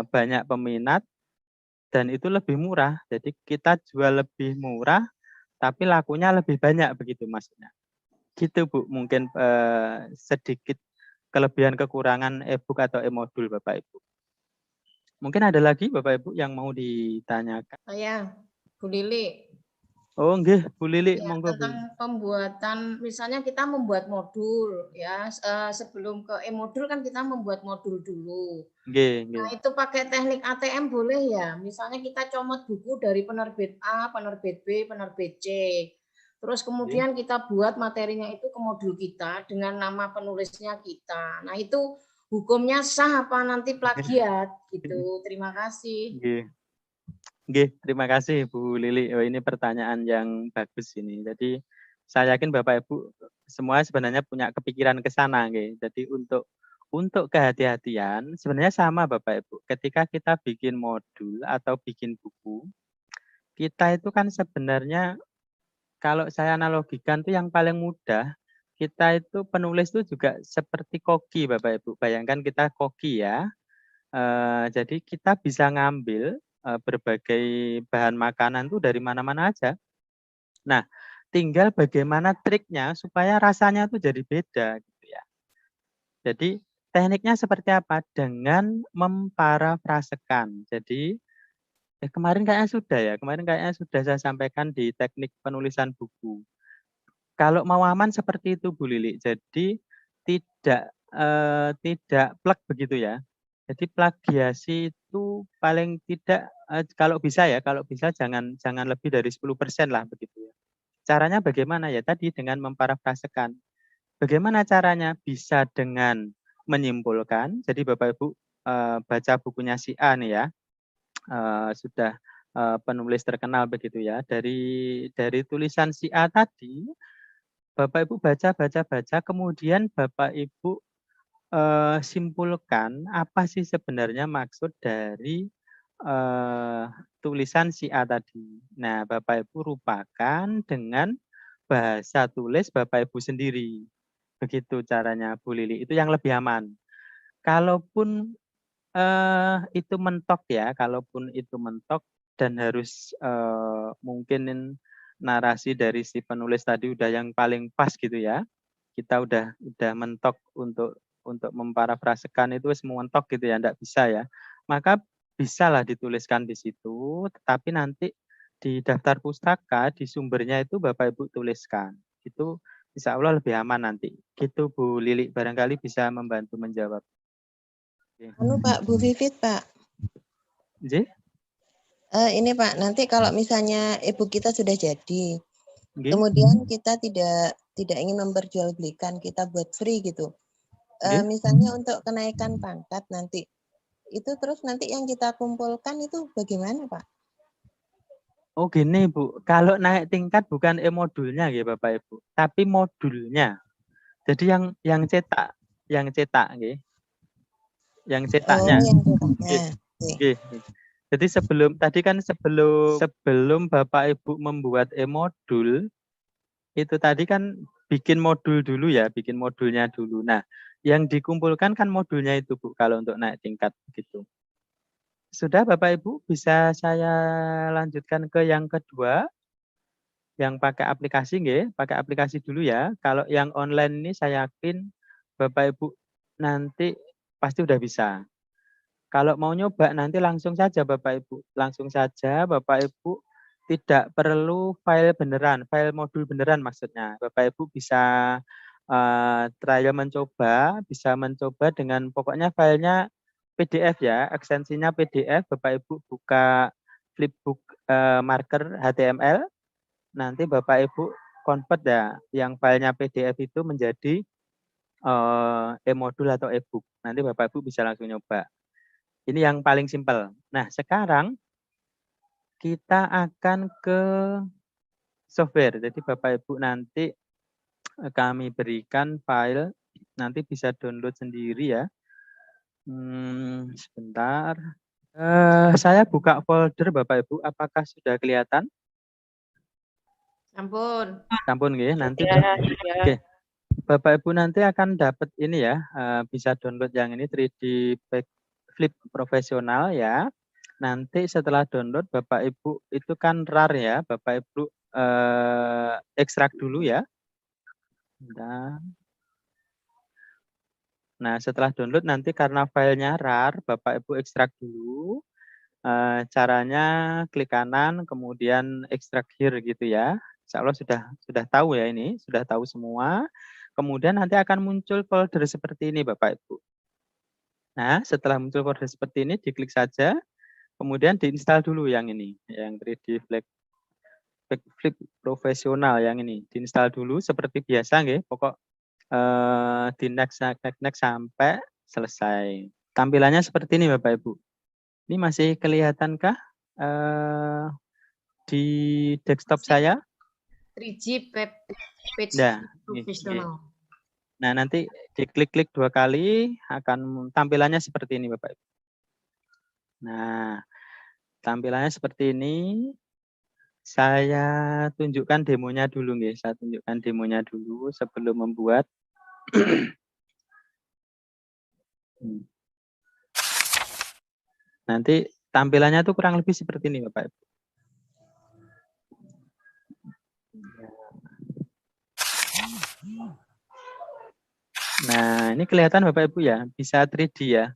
banyak peminat dan itu lebih murah. Jadi kita jual lebih murah, tapi lakunya lebih banyak begitu maksudnya. Gitu Bu, mungkin sedikit kelebihan kekurangan e-book atau e-modul Bapak Ibu. Mungkin ada lagi Bapak Ibu yang mau ditanyakan. Saya, Bu Lili. Oh nggih, Bu Lili, Ya, monggo Bu. tentang pembuatan, misalnya kita membuat modul ya, sebelum ke e-modul kan kita membuat modul dulu. Nggih, Nah, nggih. itu pakai teknik ATM boleh ya? Misalnya kita comot buku dari penerbit A, penerbit B, penerbit C. Terus kemudian kita buat materinya itu ke modul kita dengan nama penulisnya kita. Nah, itu hukumnya sah apa nanti plagiat gitu. Terima kasih. Nggih. Nggih, terima kasih Bu Lili. Oh, ini pertanyaan yang bagus ini. Jadi saya yakin Bapak Ibu semua sebenarnya punya kepikiran ke sana nggih. Jadi untuk kehati-hatian sebenarnya sama Bapak Ibu. Ketika kita bikin modul atau bikin buku, kita itu kan sebenarnya kalau saya analogikan tuh yang paling mudah, kita itu penulis itu juga seperti koki Bapak Ibu. Bayangkan kita koki ya. Jadi kita bisa ngambil berbagai bahan makanan tuh dari mana-mana aja. Nah, tinggal bagaimana triknya supaya rasanya tuh jadi beda gitu ya. Jadi tekniknya seperti apa? Dengan memparafrasekan. Jadi kemarin kayaknya sudah saya sampaikan di teknik penulisan buku. Kalau mau aman seperti itu Bu Lili. Jadi tidak plek begitu ya. Jadi plagiasi itu paling tidak kalau bisa jangan lebih dari 10% lah begitu ya. Caranya bagaimana ya? Tadi dengan memparafrasekan. Bagaimana caranya? Bisa dengan menyimpulkan. Jadi Bapak Ibu baca bukunya si A nih ya. Sudah penulis terkenal begitu ya. Dari tulisan si A tadi Bapak Ibu baca, kemudian Bapak Ibu simpulkan apa sih sebenarnya maksud dari tulisan si A tadi. Nah, Bapak Ibu rupakan dengan bahasa tulis Bapak Ibu sendiri. Begitu caranya Bu Lili, itu yang lebih aman. Kalaupun itu mentok ya, kalaupun itu mentok dan harus mungkin narasi dari si penulis tadi udah yang paling pas gitu ya. Kita udah mentok untuk memparafrasekan itu semua mentok gitu ya, enggak bisa ya. Maka bisalah dituliskan di situ, tetapi nanti di daftar pustaka, di sumbernya itu Bapak Ibu tuliskan. Itu insya Allah lebih aman nanti. Gitu Bu Lili, barangkali bisa membantu menjawab. Anu Pak, Bu Vivit Pak. Nggih? Ini Pak, nanti kalau misalnya e-book kita sudah jadi, Nggih? kemudian kita tidak ingin memperjualbelikan, kita buat free gitu. Nggih? Misalnya untuk kenaikan pangkat nanti, itu terus nanti yang kita kumpulkan itu bagaimana Pak? Oh gini Bu, kalau naik tingkat bukan e-modulnya ya Bapak Ibu, tapi modulnya. Jadi yang cetak nggih. Yang cetaknya. Oh, yang cetaknya. Nggih. Jadi sebelum Bapak Ibu membuat e-modul, itu tadi kan bikin modul dulu ya, bikin modulnya dulu. Nah, yang dikumpulkan kan modulnya itu Bu, kalau untuk naik tingkat begitu. Sudah Bapak Ibu, bisa saya lanjutkan ke yang kedua, yang pakai aplikasi nggih, pakai aplikasi dulu ya. Kalau yang online ini saya yakin Bapak Ibu nanti pasti udah bisa. Kalau mau nyoba nanti langsung saja Bapak Ibu, langsung saja Bapak Ibu tidak perlu file beneran, file modul beneran maksudnya. Bapak Ibu bisa trial bisa mencoba dengan pokoknya filenya PDF ya, ekstensinya PDF. Bapak Ibu buka flipbook marker HTML, nanti Bapak Ibu convert ya, yang filenya PDF itu menjadi e-modul atau e-book. Nanti Bapak Ibu bisa langsung nyoba. Ini yang paling simpel. Nah, sekarang kita akan ke software. Jadi Bapak Ibu nanti kami berikan file, nanti bisa download sendiri ya. Sebentar. Saya buka folder Bapak Ibu, apakah sudah kelihatan? Sampun. Sampun nggih, nanti Ya. Oke. Bapak Ibu nanti akan dapat ini ya, bisa download yang ini 3D Flip Profesional ya. Nanti setelah download Bapak Ibu itu kan RAR ya, Bapak Ibu ekstrak dulu ya. Nah, setelah download nanti karena filenya RAR, Bapak Ibu ekstrak dulu. Caranya klik kanan, kemudian ekstrak here gitu ya. Insya Allah sudah tahu ya ini, sudah tahu semua. Kemudian nanti akan muncul folder seperti ini Bapak Ibu. Nah, setelah muncul folder seperti ini, diklik saja. Kemudian diinstal dulu yang ini, yang 3D Flip profesional yang ini. Diinstal dulu seperti biasa nggih, pokok di next sampai selesai. Tampilannya seperti ini Bapak Ibu. Ini masih kelihatankah di desktop saya? 3G page Nah, profesional. Nah, nanti diklik-klik 2 kali akan tampilannya seperti ini Bapak Ibu. Nah, tampilannya seperti ini. Saya tunjukkan demonya dulu nggih. Saya tunjukkan demonya dulu sebelum membuat. Nanti tampilannya tuh kurang lebih seperti ini Bapak Ibu. Nah, ini kelihatan Bapak Ibu ya, bisa 3D ya.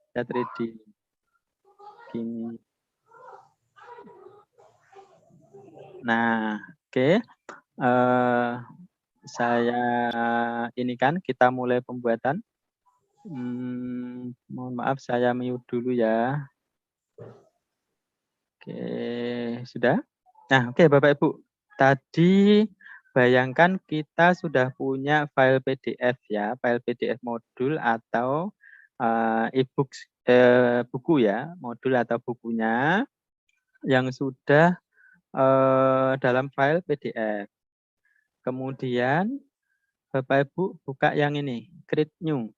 Bisa 3D. Gini. Nah, oke. Saya ini kan kita mulai pembuatan. Mohon maaf saya mute dulu ya. Oke, sudah? Nah, oke Bapak Ibu. Tadi bayangkan kita sudah punya file PDF ya, file PDF modul atau e-book buku ya, modul atau bukunya yang sudah dalam file PDF. Kemudian Bapak Ibu buka yang ini, create new.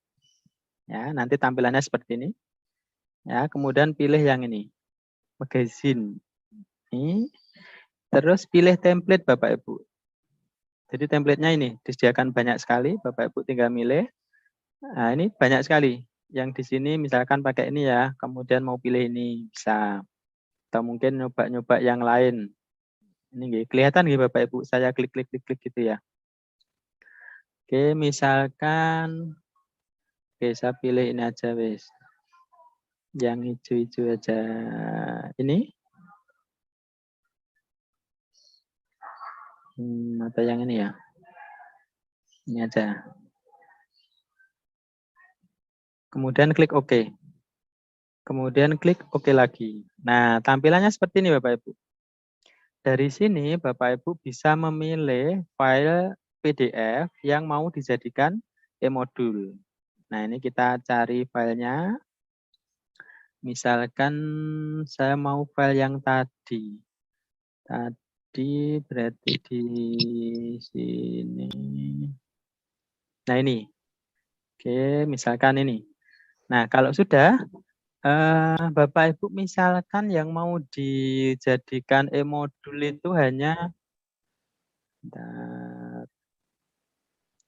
Ya, nanti tampilannya seperti ini. Ya, kemudian pilih yang ini, magazine. Ini. Terus pilih template Bapak Ibu. Jadi templatenya ini disediakan banyak sekali, Bapak Ibu tinggal milih. Nah, ini banyak sekali. Yang di sini misalkan pakai ini ya, kemudian mau pilih ini bisa. Atau mungkin nyoba-nyoba yang lain. Ini kelihatan nggih Bapak Ibu, saya klik gitu ya. Oke, misalkan saya pilih ini aja wis. Yang hijau-hijau aja. Ini. Atau yang ini ya. Ini aja. Kemudian klik OK. Kemudian klik OK lagi. Nah, tampilannya seperti ini Bapak Ibu. Dari sini Bapak Ibu bisa memilih file PDF yang mau dijadikan e-modul. Nah, ini kita cari filenya. Misalkan saya mau file yang tadi. Tadi berarti di sini. Nah, ini. Oke, misalkan ini. Nah, kalau sudah Bapak Ibu misalkan yang mau dijadikan e-modul itu hanya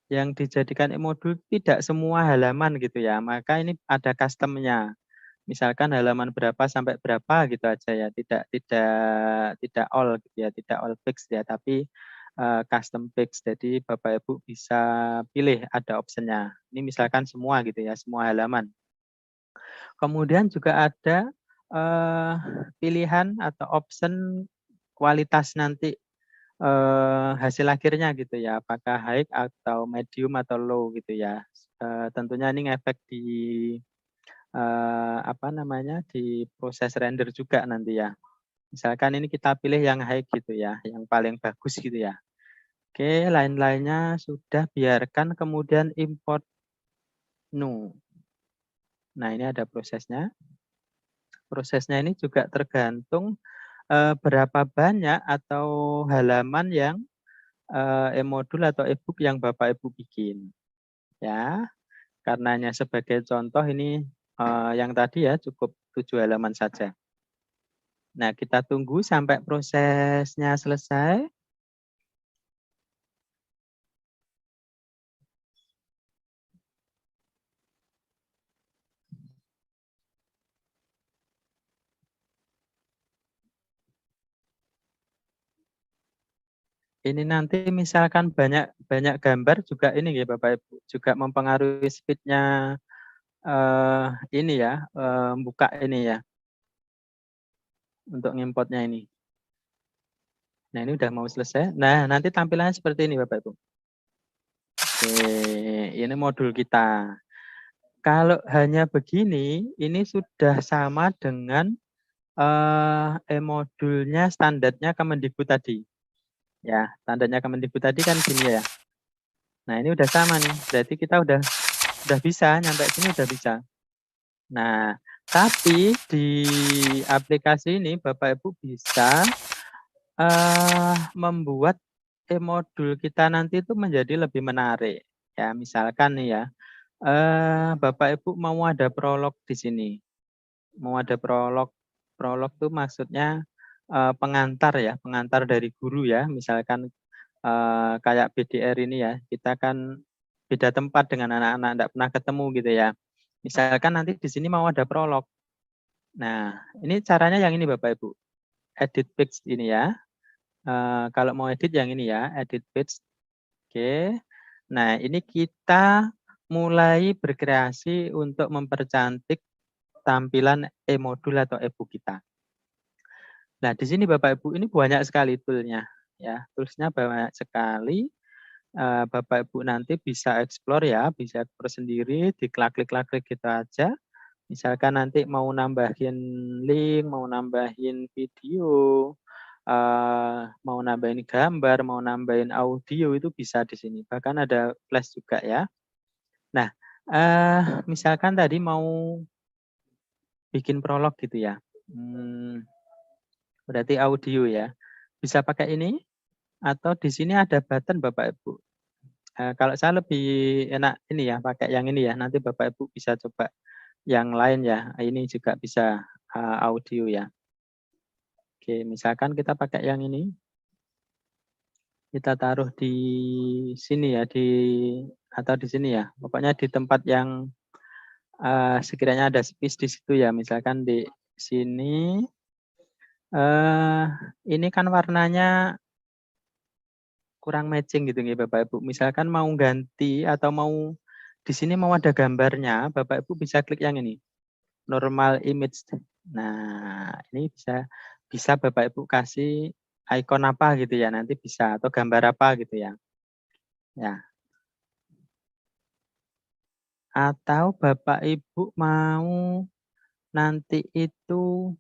yang dijadikan e-modul tidak semua halaman gitu ya. Maka ini ada customnya. Misalkan halaman berapa sampai berapa gitu aja ya. Tidak all gitu ya, tidak all fixed ya, tapi custom fixed. Jadi Bapak Ibu bisa pilih ada optionnya. Ini misalkan semua gitu ya, semua halaman. Kemudian juga ada pilihan atau option kualitas nanti hasil akhirnya gitu ya, apakah high atau medium atau low gitu ya. Tentunya ini ngefek di apa namanya, di proses render juga nanti ya. Misalkan ini kita pilih yang high gitu ya, yang paling bagus gitu ya. Oke, lain-lainnya sudah, biarkan kemudian import new. Nah, ini ada prosesnya. Prosesnya ini juga tergantung berapa banyak atau halaman yang e-modul atau e-book yang Bapak Ibu bikin. Ya, karenanya sebagai contoh ini yang tadi ya cukup 7 halaman saja. Nah, kita tunggu sampai prosesnya selesai. Ini nanti misalkan banyak gambar juga ini ya Bapak Ibu, juga mempengaruhi speed-nya ini ya, buka ini ya, untuk ngimportnya ini. Nah, ini udah mau selesai. Nah, nanti tampilannya seperti ini Bapak Ibu. Oke, ini modul kita. Kalau hanya begini, ini sudah sama dengan modulnya standarnya Kemendikbud tadi. Ya, standarnya Kemendikbud tadi kan gini ya. Nah, ini udah sama nih. Berarti kita udah bisa nyampe sini udah bisa. Nah, tapi di aplikasi ini Bapak Ibu bisa membuat modul kita nanti itu menjadi lebih menarik. Ya, misalkan nih ya, Bapak Ibu mau ada prolog di sini. Mau ada prolog. Prolog tuh maksudnya pengantar ya, pengantar dari guru ya. Misalkan kayak BDR ini ya, kita kan beda tempat dengan anak-anak, enggak pernah ketemu gitu ya. Misalkan nanti di sini mau ada prolog. Nah, ini caranya yang ini Bapak Ibu. Edit page ini ya. Kalau mau edit yang ini ya, edit page. Oke. Nah, ini kita mulai berkreasi untuk mempercantik tampilan e-modul atau e-book kita. Nah, di sini Bapak Ibu ini banyak sekali toolnya ya. Toolsnya banyak sekali. Bapak Ibu nanti bisa explore ya, bisa explore sendiri, diklik-klik gitu aja. Misalkan nanti mau nambahin link, mau nambahin video, mau nambahin gambar, mau nambahin audio itu bisa di sini. Bahkan ada flash juga ya. Nah, misalkan tadi mau bikin prolog gitu ya. Berarti audio ya. Bisa pakai ini atau di sini ada button Bapak Ibu. Kalau saya lebih enak ini ya, pakai yang ini ya. Nanti Bapak Ibu bisa coba yang lain ya. Ini juga bisa audio ya. Oke, misalkan kita pakai yang ini. Kita taruh di sini ya, atau di sini ya. Pokoknya di tempat yang sekiranya ada space di situ ya. Misalkan di sini. Ini kan warnanya kurang matching gitu nih Bapak Ibu. Misalkan mau ganti atau mau di sini mau ada gambarnya, Bapak Ibu bisa klik yang ini. Normal image. Nah, ini bisa Bapak Ibu kasih icon apa gitu ya, nanti bisa atau gambar apa gitu ya. Ya. Atau Bapak Ibu mau nanti itu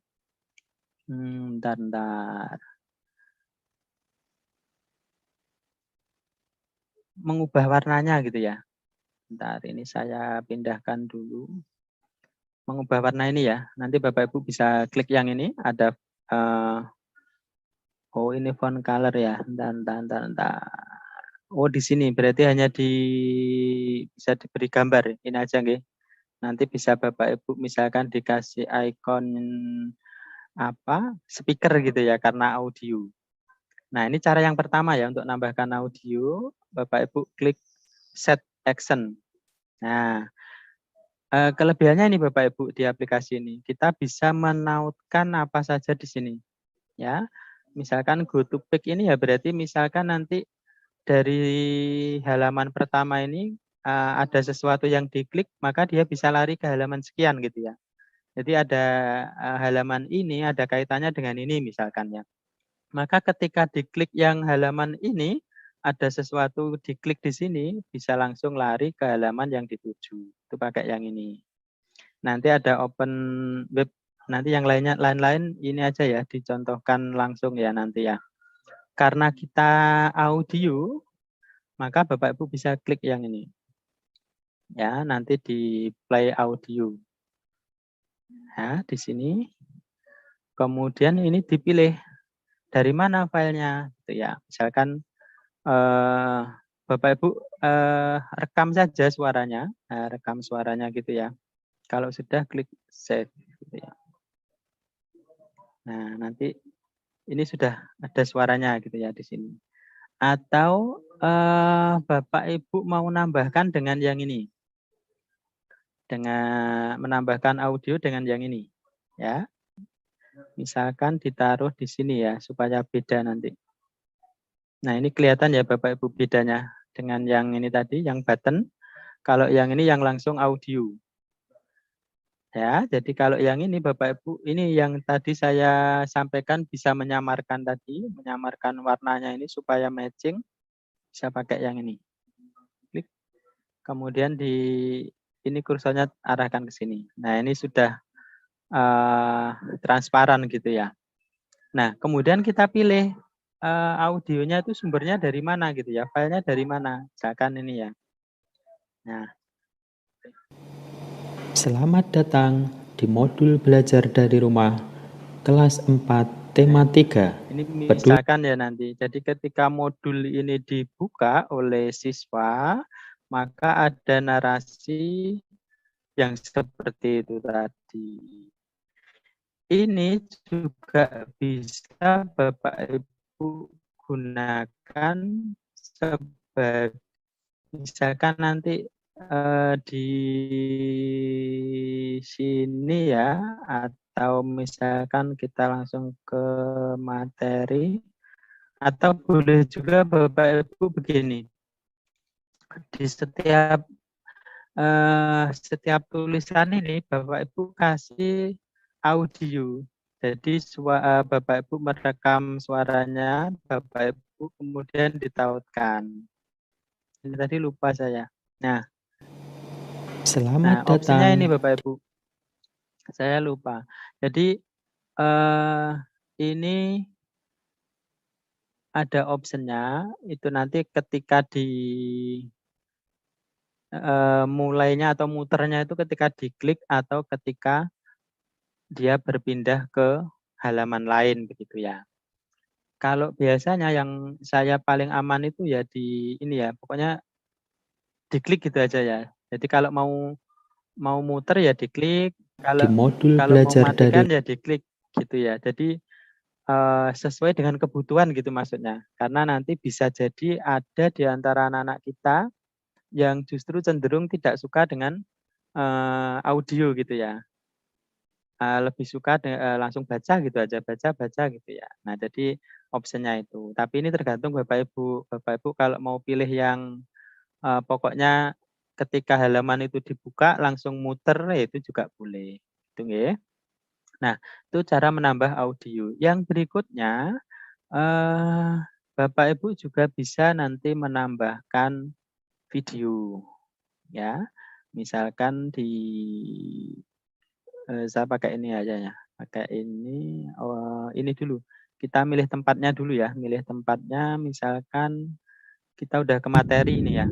bentar. Mengubah warnanya gitu ya. Bentar, ini saya pindahkan dulu. Mengubah warna ini ya. Nanti Bapak Ibu bisa klik yang ini. Ada, oh ini font color ya. Bentar. Oh di sini, berarti hanya bisa diberi gambar. Ini aja nggih. Nanti bisa Bapak Ibu misalkan dikasih icon speaker gitu ya, karena audio. Nah ini cara yang pertama ya, untuk nambahkan audio. Bapak Ibu klik set action. Nah, kelebihannya ini Bapak Ibu di aplikasi ini, kita bisa menautkan apa saja di sini. Ya, misalkan go to pick ini ya berarti misalkan nanti dari halaman pertama ini ada sesuatu yang diklik, maka dia bisa lari ke halaman sekian gitu ya. Jadi ada halaman ini ada kaitannya dengan ini misalkan ya. Maka ketika diklik yang halaman ini, ada sesuatu diklik di sini, bisa langsung lari ke halaman yang dituju. Itu pakai yang ini. Nanti ada open web, nanti yang lain-lain ini aja ya, dicontohkan langsung ya nanti ya. Karena kita audio, maka Bapak Ibu bisa klik yang ini. Ya, nanti di play audio. Nah, di sini. Kemudian ini dipilih dari mana filenya, gitu ya. Misalkan Bapak Ibu rekam saja suaranya, rekam suaranya gitu ya. Kalau sudah klik save gitu ya. Nah, nanti ini sudah ada suaranya gitu ya di sini. Atau Bapak Ibu mau nambahkan dengan yang ini. Dengan menambahkan audio dengan yang ini, ya. Misalkan ditaruh di sini ya supaya beda nanti. Nah, ini kelihatan ya Bapak Ibu bedanya dengan yang ini tadi, yang button. Kalau yang ini yang langsung audio. Ya, jadi kalau yang ini Bapak Ibu, ini yang tadi saya sampaikan bisa menyamarkan tadi, menyamarkan warnanya ini supaya matching, bisa pakai yang ini. Klik, kemudian ini kursornya arahkan ke sini. Nah, ini sudah transparan gitu ya. Nah, kemudian kita pilih audionya itu sumbernya dari mana gitu ya, filenya dari mana, misalkan ini ya. Nah, Selamat datang di modul belajar dari rumah kelas 4 tema 3. ini misalkan ya nanti. Jadi ketika modul ini dibuka oleh siswa, maka ada narasi yang seperti itu tadi. Ini juga bisa Bapak Ibu gunakan sebagai misalkan nanti di sini ya, atau misalkan kita langsung ke materi, atau boleh juga Bapak Ibu begini, di setiap tulisan ini Bapak Ibu kasih audio. Jadi Bapak Ibu merekam suaranya, Bapak Ibu kemudian ditautkan. Ini tadi lupa saya. Nah, Selamat opsinya datang. ini Bapak Ibu. Saya lupa. Jadi ini ada opsinya, itu nanti ketika mulainya atau muternya itu ketika diklik atau ketika dia berpindah ke halaman lain begitu ya. Kalau biasanya yang saya paling aman itu ya di ini ya, pokoknya diklik gitu aja ya. Jadi kalau mau muter ya diklik, Di modul kalau mau belajar dari matikan ya diklik gitu ya. Jadi sesuai dengan kebutuhan gitu maksudnya. Karena nanti bisa jadi ada di antara anak-anak kita yang justru cenderung tidak suka dengan audio gitu ya. Lebih suka langsung baca gitu aja, baca gitu ya. Nah, jadi opsinya itu. Tapi ini tergantung Bapak Ibu. Bapak Ibu kalau mau pilih yang pokoknya ketika halaman itu dibuka langsung muter ya itu juga boleh. Itu nggih. Nah, itu cara menambah audio. Yang berikutnya Bapak Ibu juga bisa nanti menambahkan video ya. Misalkan saya pakai ini aja ya. Pakai ini dulu. Kita milih tempatnya dulu ya. Milih tempatnya misalkan kita udah ke materi ini ya.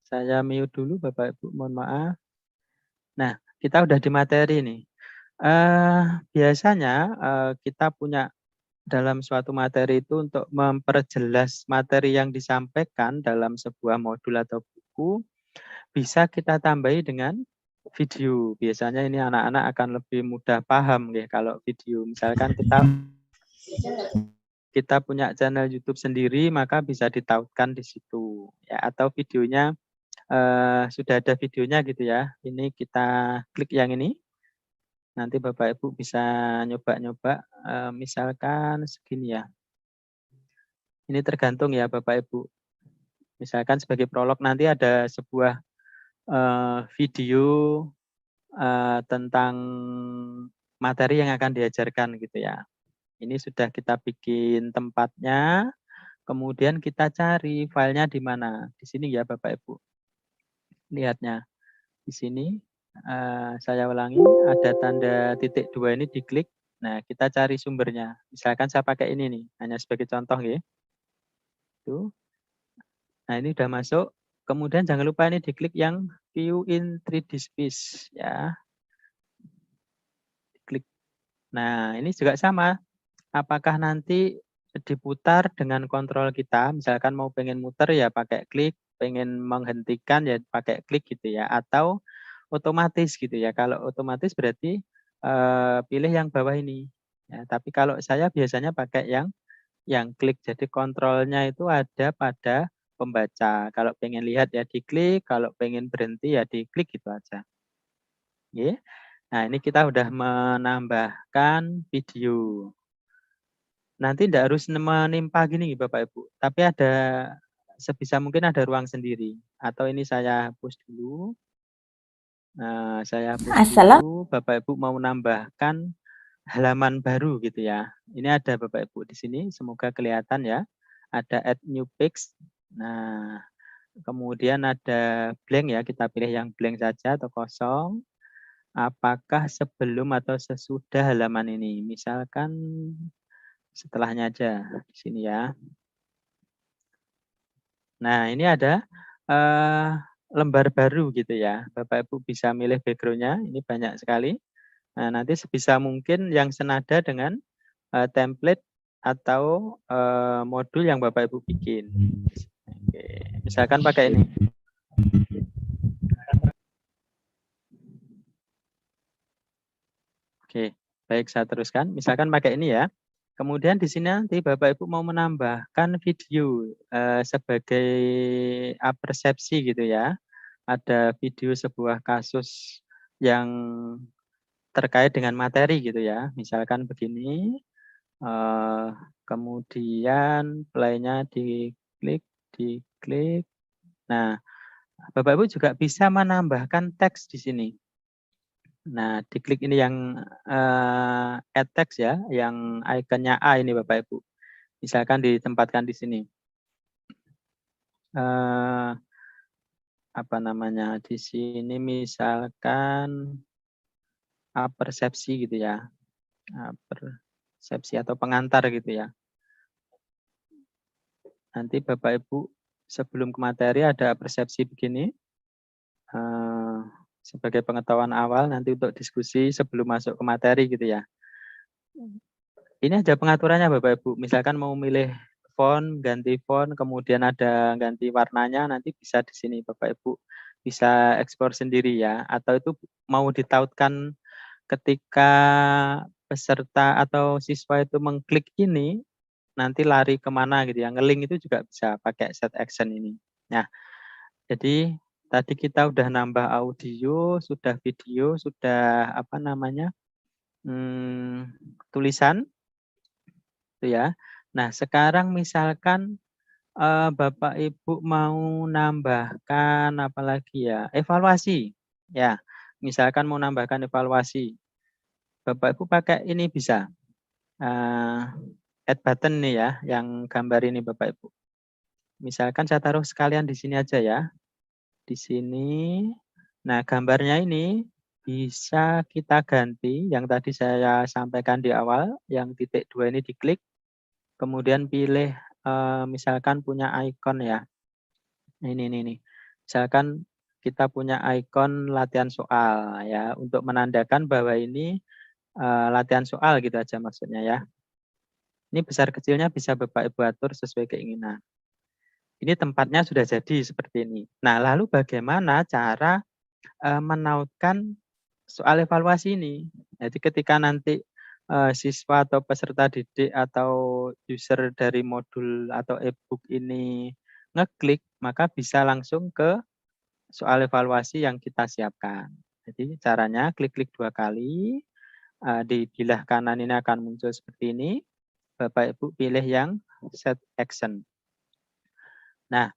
Saya mute dulu Bapak Ibu, mohon maaf. Nah, kita udah di materi nih. Biasanya kita punya dalam suatu materi itu untuk memperjelas materi yang disampaikan dalam sebuah modul atau buku, bisa kita tambahi dengan video. Biasanya ini anak-anak akan lebih mudah paham ya kalau video. Misalkan kita punya channel YouTube sendiri, maka bisa ditautkan di situ ya, atau videonya sudah ada videonya gitu ya. Ini kita klik yang ini. Nanti Bapak Ibu bisa nyoba-nyoba misalkan segini ya. Ini tergantung ya Bapak Ibu. Misalkan sebagai prolog nanti ada sebuah video tentang materi yang akan diajarkan gitu ya. Ini sudah kita bikin tempatnya, kemudian kita cari filenya di mana. Di sini ya Bapak Ibu. Lihatnya. Di sini saya ulangi, ada tanda titik 2 ini diklik. Nah, kita cari sumbernya. Misalkan saya pakai ini nih, hanya sebagai contoh ya. Tuh. Nah, ini udah masuk. Kemudian jangan lupa ini diklik yang view in 3D space ya. Klik. Nah, ini juga sama. Apakah nanti diputar dengan kontrol kita, misalkan mau pengen muter ya pakai klik, pengen menghentikan ya pakai klik gitu ya, atau otomatis gitu ya. Kalau otomatis berarti pilih yang bawah ini. Ya, tapi kalau saya biasanya pakai yang klik. Jadi kontrolnya itu ada pada pembaca. Kalau pengen lihat ya diklik, kalau pengen berhenti ya diklik gitu aja. Oke. Nah, ini kita udah menambahkan video. Nanti tidak harus menimpa gini Bapak Ibu, tapi ada sebisa mungkin ada ruang sendiri. Atau ini saya hapus dulu. Nah, saya hapus dulu. Bapak Ibu mau nambahkan halaman baru gitu ya. Ini ada Bapak Ibu di sini, semoga kelihatan ya. Ada add new page. Nah, kemudian ada blank ya, kita pilih yang blank saja atau kosong. Apakah sebelum atau sesudah halaman ini? Misalkan setelahnya aja di sini ya. Nah, ini ada lembar baru gitu ya. Bapak Ibu bisa milih background-nya, ini banyak sekali. Nah, nanti sebisa mungkin yang senada dengan template atau modul yang Bapak Ibu bikin. Oke, misalkan pakai ini. Oke, baik saya teruskan. Misalkan pakai ini ya. Kemudian di sini nanti Bapak Ibu mau menambahkan video sebagai persepsi gitu ya. Ada video sebuah kasus yang terkait dengan materi gitu ya. Misalkan begini, kemudian play-nya diklik. Nah, Bapak Ibu juga bisa menambahkan teks di sini. Nah, diklik ini yang add text ya, yang ikonnya A ini Bapak Ibu. Misalkan ditempatkan di sini. Apa namanya? Di sini misalkan persepsi gitu ya. Persepsi atau pengantar gitu ya. Nanti Bapak Ibu sebelum ke materi ada persepsi begini. Sebagai pengetahuan awal nanti untuk diskusi sebelum masuk ke materi gitu ya. Ini ada pengaturannya Bapak Ibu. Misalkan mau milih font, ganti font, kemudian ada ganti warnanya, nanti bisa di sini Bapak Ibu bisa ekspor sendiri ya. Atau itu mau ditautkan ketika peserta atau siswa itu mengklik ini, nanti lari kemana gitu ya. Ngelink itu juga bisa pakai set action ini. Nah, jadi tadi kita udah nambah audio, sudah video, sudah apa namanya tulisan, itu ya. Nah sekarang misalkan Bapak Ibu mau nambahkan apa lagi ya, evaluasi, ya. Misalkan mau nambahkan evaluasi, Bapak Ibu pakai ini bisa add button nih ya, yang gambar ini Bapak Ibu. Misalkan saya taruh sekalian di sini aja ya. Di sini. Nah, gambarnya ini bisa kita ganti yang tadi saya sampaikan di awal, yang titik 2 ini diklik, kemudian pilih misalkan punya ikon ya. Ini. Misalkan kita punya ikon latihan soal ya, untuk menandakan bahwa ini latihan soal gitu aja maksudnya ya. Ini besar kecilnya bisa Bapak Ibu atur sesuai keinginan. Ini tempatnya sudah jadi seperti ini. Nah, lalu bagaimana cara menautkan soal evaluasi ini? Jadi ketika nanti siswa atau peserta didik atau user dari modul atau e-book ini ngeklik, maka bisa langsung ke soal evaluasi yang kita siapkan. Jadi caranya klik-klik 2 kali, di bilah kanan ini akan muncul seperti ini. Bapak Ibu pilih yang set action. Nah,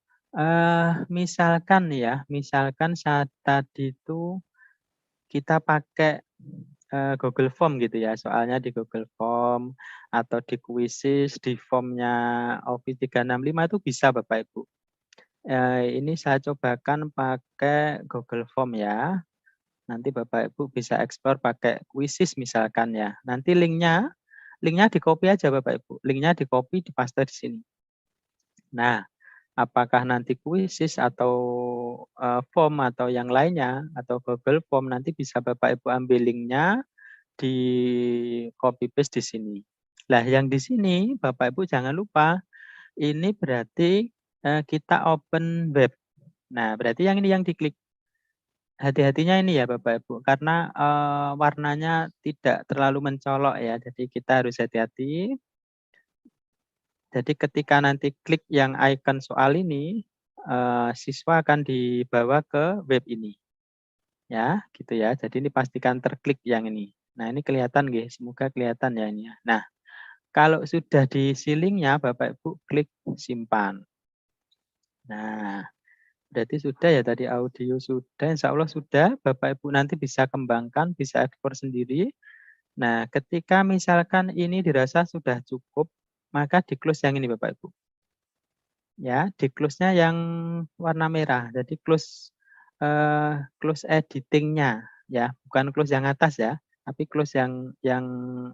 misalkan saat tadi itu kita pakai Google Form gitu ya, soalnya di Google Form atau di Quizzes, di formnya Office 365 itu bisa Bapak Ibu. Ini saya cobakan pakai Google Form ya. Nanti Bapak Ibu bisa ekspor pakai Quizzes misalkan ya. Nanti linknya di-copy aja Bapak Ibu. Linknya di-copy, dipaste di sini. Nah, apakah nanti Quizzes atau form atau yang lainnya atau Google Form nanti bisa Bapak Ibu ambil linknya di copy paste di sini. Nah, yang di sini Bapak Ibu jangan lupa ini berarti kita open web. Nah, berarti yang ini yang diklik. Hati-hatinya ini ya Bapak Ibu karena warnanya tidak terlalu mencolok ya. Jadi kita harus hati-hati. Jadi ketika nanti klik yang icon soal ini, siswa akan dibawa ke web ini. Ya, gitu ya. Jadi ini pastikan terklik yang ini. Nah, ini kelihatan nggih, semoga kelihatan ya ini ya. Nah, Kalau sudah diisi linknya, Bapak Ibu klik simpan. Nah, berarti sudah ya tadi audio sudah, insya Allah sudah. Bapak Ibu nanti bisa kembangkan, bisa ekspor sendiri. Nah, ketika misalkan ini dirasa sudah cukup, maka di close yang ini Bapak Ibu. Ya, di close-nya yang warna merah. Jadi close editing-nya ya, bukan close yang atas ya, tapi close yang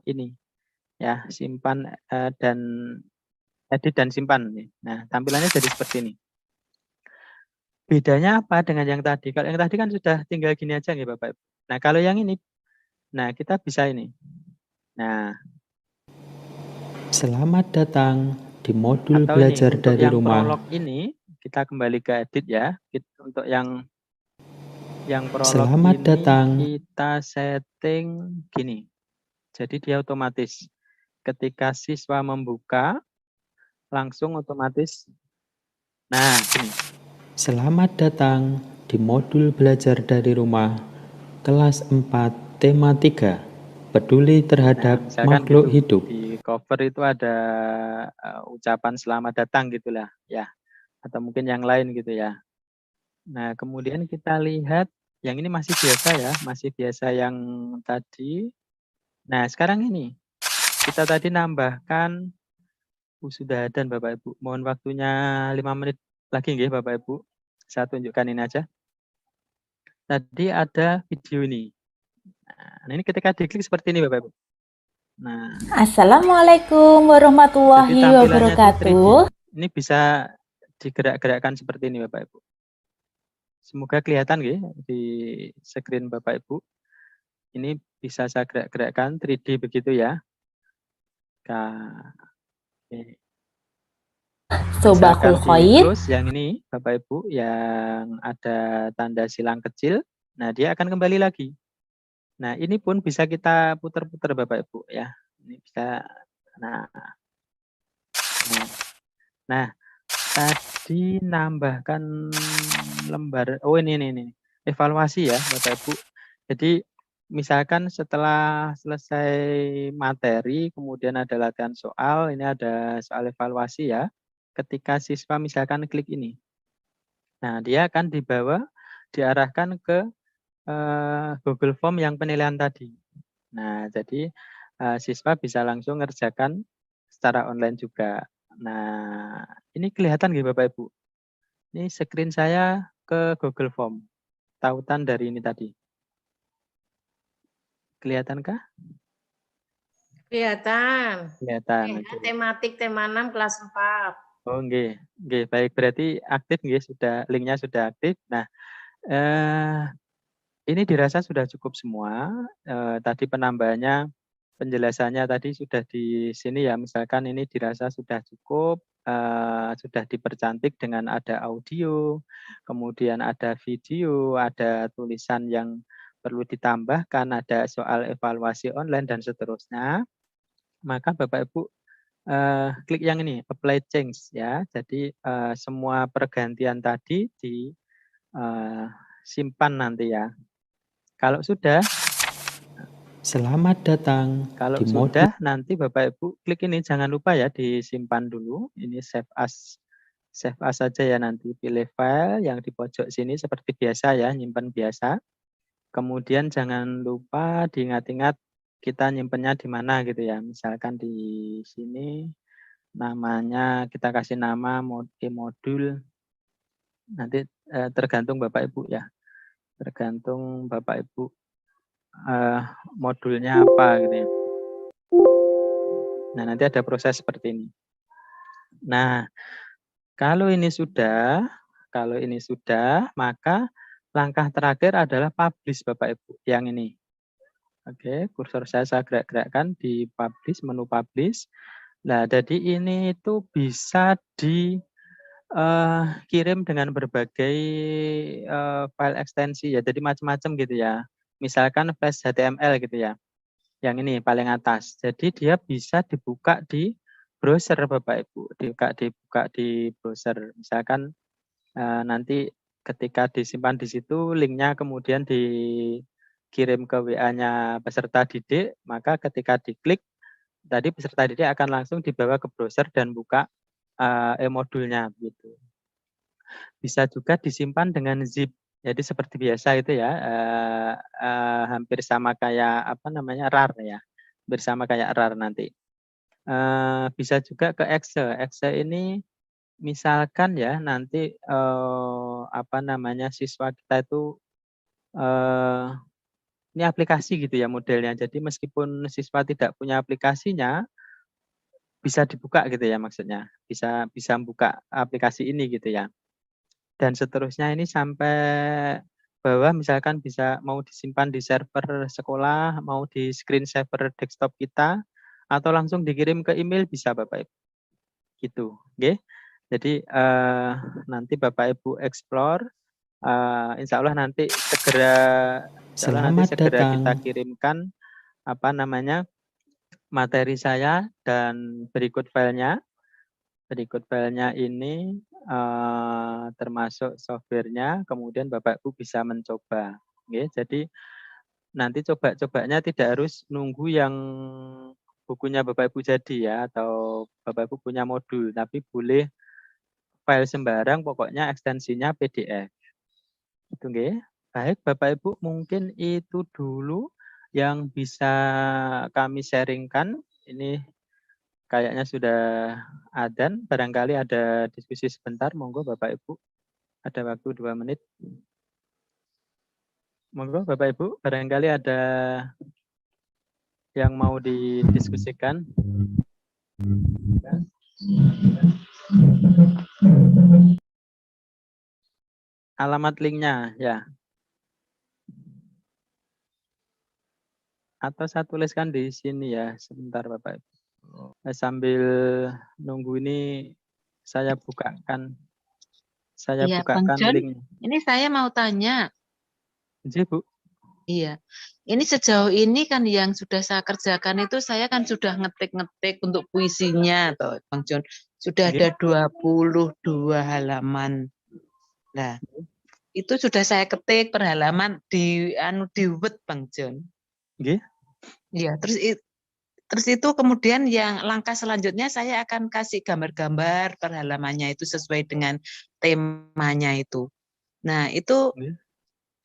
ini ya, simpan dan edit dan simpan nih. Nah, tampilannya jadi seperti ini. Bedanya apa dengan yang tadi? Kalau yang tadi kan sudah tinggal gini aja nih Bapak Ibu. Nah, kalau yang ini, nah kita bisa ini. Nah, Selamat datang di modul atau ini belajar untuk dari yang rumah. prolog ini kita kembali ke edit ya. Untuk yang prolog Selamat ini datang. kita setting gini. Jadi dia otomatis ketika siswa membuka langsung otomatis. Nah, gini. Selamat datang di modul belajar dari rumah kelas 4 tema 3 peduli terhadap Nah, misalkan makhluk gitu, hidup. di cover itu ada ucapan selamat datang gitulah ya, atau mungkin yang lain gitu ya. Nah, kemudian kita lihat yang ini masih biasa ya, masih biasa yang tadi. Nah, sekarang ini kita tadi nambahkan sudah dan Bapak Ibu. Mohon waktunya 5 menit lagi nggih Bapak Ibu. Saya tunjukkan ini aja. Tadi ada video ini. Nah, ini ketika diklik seperti ini Bapak Ibu. Nah, Assalamualaikum jadi warahmatullahi tampilannya itu 3D. wabarakatuh. Ini bisa digerak-gerakkan seperti ini Bapak Ibu. Semoga kelihatan nggih di screen Bapak Ibu. Ini bisa saya gerak-gerakkan 3D begitu ya. Oke. Sobakul Misalkan di khair. close yang ini Bapak Ibu yang ada tanda silang kecil. Nah, dia akan kembali lagi. Nah, ini pun bisa kita putar-putar Bapak Ibu ya. Ini bisa. Nah, nah tadi nambahkan lembar. Oh ini evaluasi ya Bapak Ibu. Jadi misalkan setelah selesai materi, kemudian ada latihan soal, ini ada soal evaluasi ya. Ketika siswa misalkan klik ini, nah dia akan diarahkan ke Google Form yang penilaian tadi. Nah, jadi siswa bisa langsung ngerjakan secara online juga. Nah, ini kelihatan nggih Bapak Ibu? Ini screen saya ke Google Form. Tautan dari ini tadi. Kelihatankah? Kelihatan. Kelihatan. Tematik tema 6 kelas 4. Oh, nggih. Nggih, baik. Berarti aktif nggih, linknya sudah aktif. Nah, ini dirasa sudah cukup semua. Tadi penambahannya, penjelasannya tadi sudah di sini ya. Misalkan ini dirasa sudah cukup, sudah dipercantik dengan ada audio, kemudian ada video, ada tulisan yang perlu ditambahkan, ada soal evaluasi online dan seterusnya. Maka Bapak Ibu klik yang ini, apply change ya. Jadi semua pergantian tadi disimpan nanti ya. Kalau sudah, Selamat datang kalau di modul sudah nanti Bapak Ibu klik ini, jangan lupa ya disimpan dulu. Ini save as saja ya, nanti pilih file yang di pojok sini seperti biasa ya, nyimpan biasa. Kemudian jangan lupa diingat-ingat kita nyimpennya di mana gitu ya. Misalkan di sini namanya kita kasih nama modul. Nanti tergantung Bapak Ibu ya. Tergantung Bapak Ibu modulnya apa gitu ya. Nah, nanti ada proses seperti ini. Nah, kalau ini sudah, maka langkah terakhir adalah publish Bapak Ibu, yang ini. Oke, kursor saya gerak-gerakkan di publish, menu publish. Nah, jadi ini itu bisa dikirim dengan berbagai file ekstensi ya, jadi macam-macam gitu ya. Misalkan flash HTML gitu ya. Yang ini paling atas. Jadi dia bisa dibuka di browser Bapak Ibu, dibuka di browser. Misalkan nanti ketika disimpan di situ, linknya kemudian dikirim ke WA-nya peserta didik, maka ketika diklik Tadi peserta didik akan langsung dibawa ke browser dan buka e-modulnya gitu. Bisa juga disimpan dengan zip. Jadi seperti biasa itu ya, hampir sama kayak apa namanya RAR ya, bersama kayak RAR nanti. Bisa juga ke Excel. Excel ini misalkan ya nanti apa namanya siswa kita itu ini aplikasi gitu ya modelnya. Jadi meskipun siswa tidak punya aplikasinya, bisa dibuka gitu ya maksudnya. Bisa bisa buka aplikasi ini gitu ya. Dan seterusnya ini sampai bawah misalkan bisa mau disimpan di server sekolah, mau di screen saver desktop kita, atau langsung dikirim ke email bisa Bapak Ibu. Gitu, nggih. Jadi nanti Bapak Ibu explore, insya Allah nanti Selamat segera kita datang. kirimkan apa namanya materi saya dan berikut filenya. Berikut filenya ini termasuk softwarenya, kemudian Bapak Ibu bisa mencoba. Oke, jadi nanti coba-cobanya tidak harus nunggu yang bukunya Bapak Ibu jadi ya, atau Bapak Ibu punya modul, tapi boleh file sembarang, pokoknya ekstensinya PDF. Itu nggih. Baik Bapak Ibu, mungkin itu dulu yang bisa kami sharingkan. Ini kayaknya sudah adzan, barangkali ada diskusi sebentar, monggo Bapak Ibu. Ada waktu 2 menit. Monggo Bapak Ibu, barangkali ada yang mau didiskusikan. Alamat linknya ya. Atau saya tuliskan di sini ya, sebentar Bapak Ibu. Sambil nunggu ini saya bukakan Iya, Bang John, link. ini saya mau tanya. Nggih, Bu. Iya, ini sejauh ini kan yang sudah saya kerjakan itu saya kan sudah ngetik-ngetik untuk puisinya, toh, Bang John. Sudah Nggih. ada 22 halaman. Nah, itu sudah saya ketik per halaman di Word, Bang John. Nggih. Iya, terus itu kemudian yang langkah selanjutnya saya akan kasih gambar-gambar per halamannya itu sesuai dengan temanya itu. Nah, itu Nggih.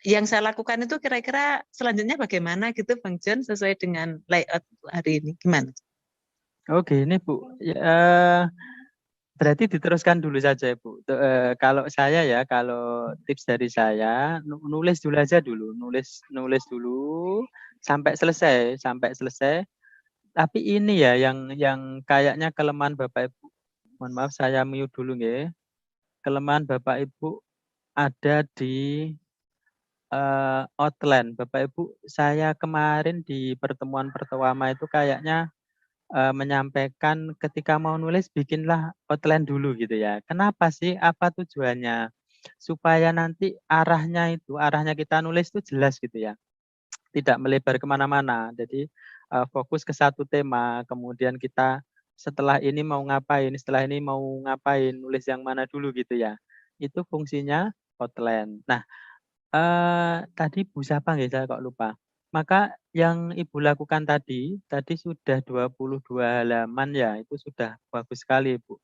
yang saya lakukan itu kira-kira selanjutnya bagaimana gitu Bang John sesuai dengan layout hari ini gimana? Oke, ini Bu. Berarti diteruskan dulu saja Bu. Kalau saya ya, kalau tips dari saya nulis dulu aja dulu, nulis dulu sampai selesai. Tapi ini ya yang kayaknya kelemahan Bapak Ibu. Mohon maaf saya mute dulu nggih. Kelemahan Bapak Ibu ada di outline. Bapak Ibu, saya kemarin di pertemuan pertama itu kayaknya menyampaikan ketika mau nulis bikinlah outline dulu gitu ya. Kenapa sih? Apa tujuannya? Supaya nanti arahnya kita nulis itu jelas gitu ya. Tidak melebar kemana-mana. Jadi fokus ke satu tema. Kemudian kita setelah ini mau ngapain, nulis yang mana dulu gitu ya. Itu fungsinya outline. Nah, tadi Bu siapa nggih, saya kok lupa. Maka yang Ibu lakukan tadi sudah 22 halaman ya, itu sudah bagus sekali, Bu.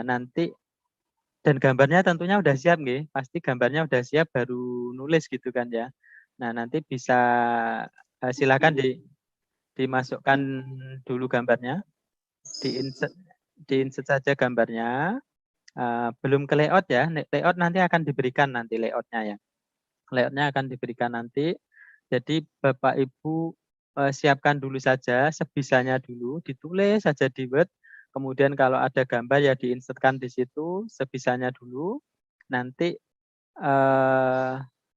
Nanti dan gambarnya tentunya udah siap nggih, pasti gambarnya udah siap baru nulis gitu kan ya. Nah, nanti bisa silakan dimasukkan dulu gambarnya, di-insert saja gambarnya. Belum ke layout ya, layout nanti akan diberikan nanti layoutnya ya. Layoutnya akan diberikan nanti. Jadi Bapak Ibu siapkan dulu saja sebisanya dulu, ditulis saja di Word. Kemudian kalau ada gambar ya diinsertkan di situ sebisanya dulu. Nanti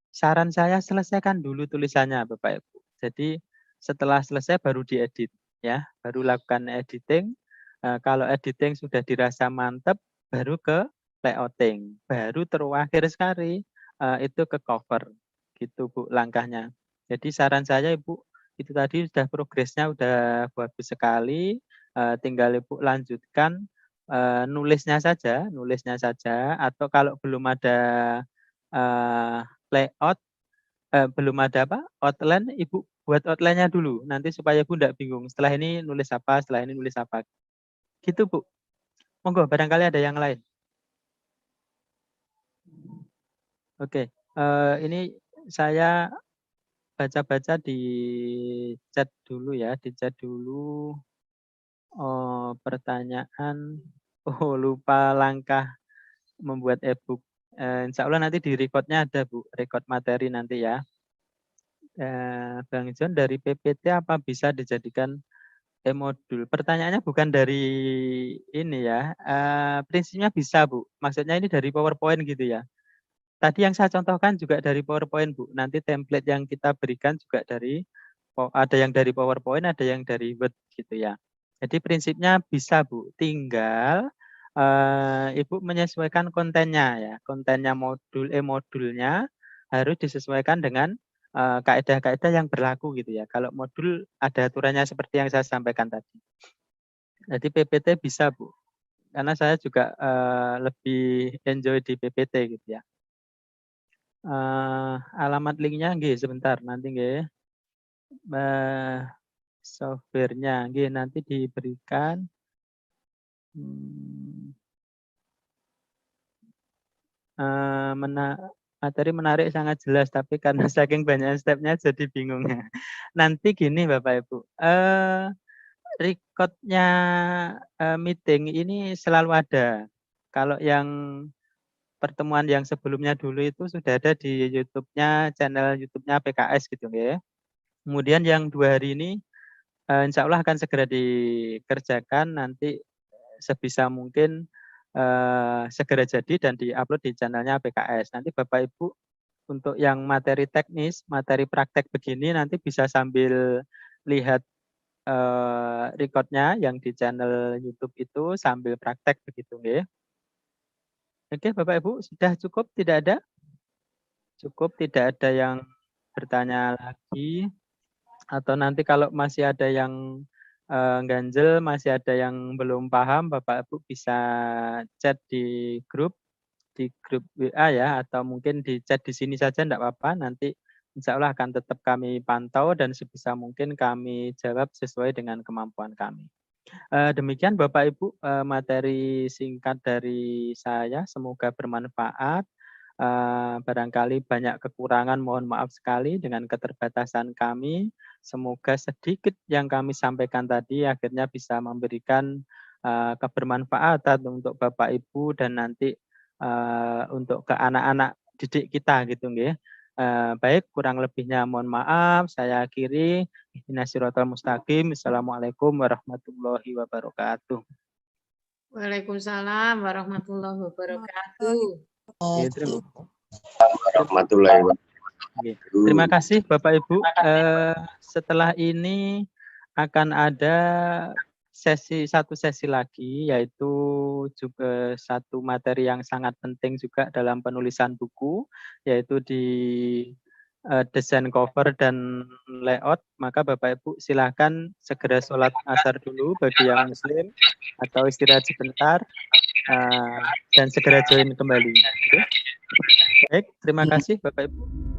saran saya selesaikan dulu tulisannya Bapak Ibu. Jadi setelah selesai baru diedit ya, baru lakukan editing. Kalau editing sudah dirasa mantap, baru ke layouting, baru terakhir sekali itu ke cover gitu Bu langkahnya. Jadi saran saya Ibu itu tadi sudah progresnya udah bagus sekali, tinggal Ibu lanjutkan nulisnya saja atau kalau belum ada layout, belum ada outline Ibu buat outline-nya dulu, nanti supaya Ibu enggak bingung, setelah ini nulis apa, setelah ini nulis apa. Gitu, Bu. Monggo, barangkali ada yang lain. Oke, ini saya baca-baca di chat dulu ya, di chat dulu. Pertanyaan, lupa langkah membuat e-book. Insya Allah nanti di record-nya ada, Bu, record materi nanti ya. Bang John, dari PPT apa bisa dijadikan e-modul? Pertanyaannya bukan dari ini ya, prinsipnya bisa, Bu. Maksudnya ini dari PowerPoint gitu ya. Tadi yang saya contohkan juga dari PowerPoint, Bu. Nanti template yang kita berikan juga ada yang dari PowerPoint, ada yang dari Word gitu ya. Jadi prinsipnya bisa, Bu. Tinggal Ibu menyesuaikan kontennya ya. Kontennya modulnya harus disesuaikan dengan kaidah-kaidah yang berlaku gitu ya. Kalau modul ada aturannya seperti yang saya sampaikan tadi. Jadi PPT bisa, Bu. Karena saya juga lebih enjoy di PPT gitu ya. Alamat linknya nggih sebentar nanti nggih. Software-nya nggih nanti diberikan. Materi menarik sangat jelas, tapi karena saking banyak step-nya jadi bingung. Nanti gini Bapak Ibu, record-nya meeting ini selalu ada. Kalau yang pertemuan yang sebelumnya dulu itu sudah ada di YouTube-nya, channel YouTube-nya PKS gitu ya. Kemudian yang 2 hari ini insya Allah akan segera dikerjakan, nanti sebisa mungkin segera jadi dan diupload di channelnya PKS. Nanti Bapak Ibu untuk yang materi teknis, materi praktek begini nanti bisa sambil lihat record-nya yang di channel YouTube itu sambil praktek begitu nggih. Oke Bapak Ibu, sudah cukup, tidak ada? Cukup, tidak ada yang bertanya lagi. Atau nanti kalau masih ada yang ganjel, masih ada yang belum paham, Bapak Ibu bisa chat di grup WA ya, atau mungkin di chat di sini saja enggak apa-apa, nanti insya Allah akan tetap kami pantau dan sebisa mungkin kami jawab sesuai dengan kemampuan kami. Demikian Bapak Ibu materi singkat dari saya, semoga bermanfaat. Barangkali banyak kekurangan, mohon maaf sekali dengan keterbatasan kami. Semoga sedikit yang kami sampaikan tadi akhirnya bisa memberikan kebermanfaatan untuk Bapak Ibu dan nanti untuk ke anak-anak didik kita gitu nggih. Baik, kurang lebihnya mohon maaf. Saya akhiri. Ihdinas siratal mustaqim. Assalamualaikum warahmatullahi wabarakatuh. Waalaikumsalam warahmatullahi wabarakatuh. Warahmatullahi wabarakatuh. Terima kasih Bapak Ibu. Setelah ini akan ada satu sesi lagi, yaitu juga satu materi yang sangat penting juga dalam penulisan buku, yaitu di desain cover dan layout. Maka Bapak Ibu silakan segera sholat asar dulu bagi yang muslim, atau istirahat sebentar dan segera join kembali. Baik, terima kasih Bapak Ibu.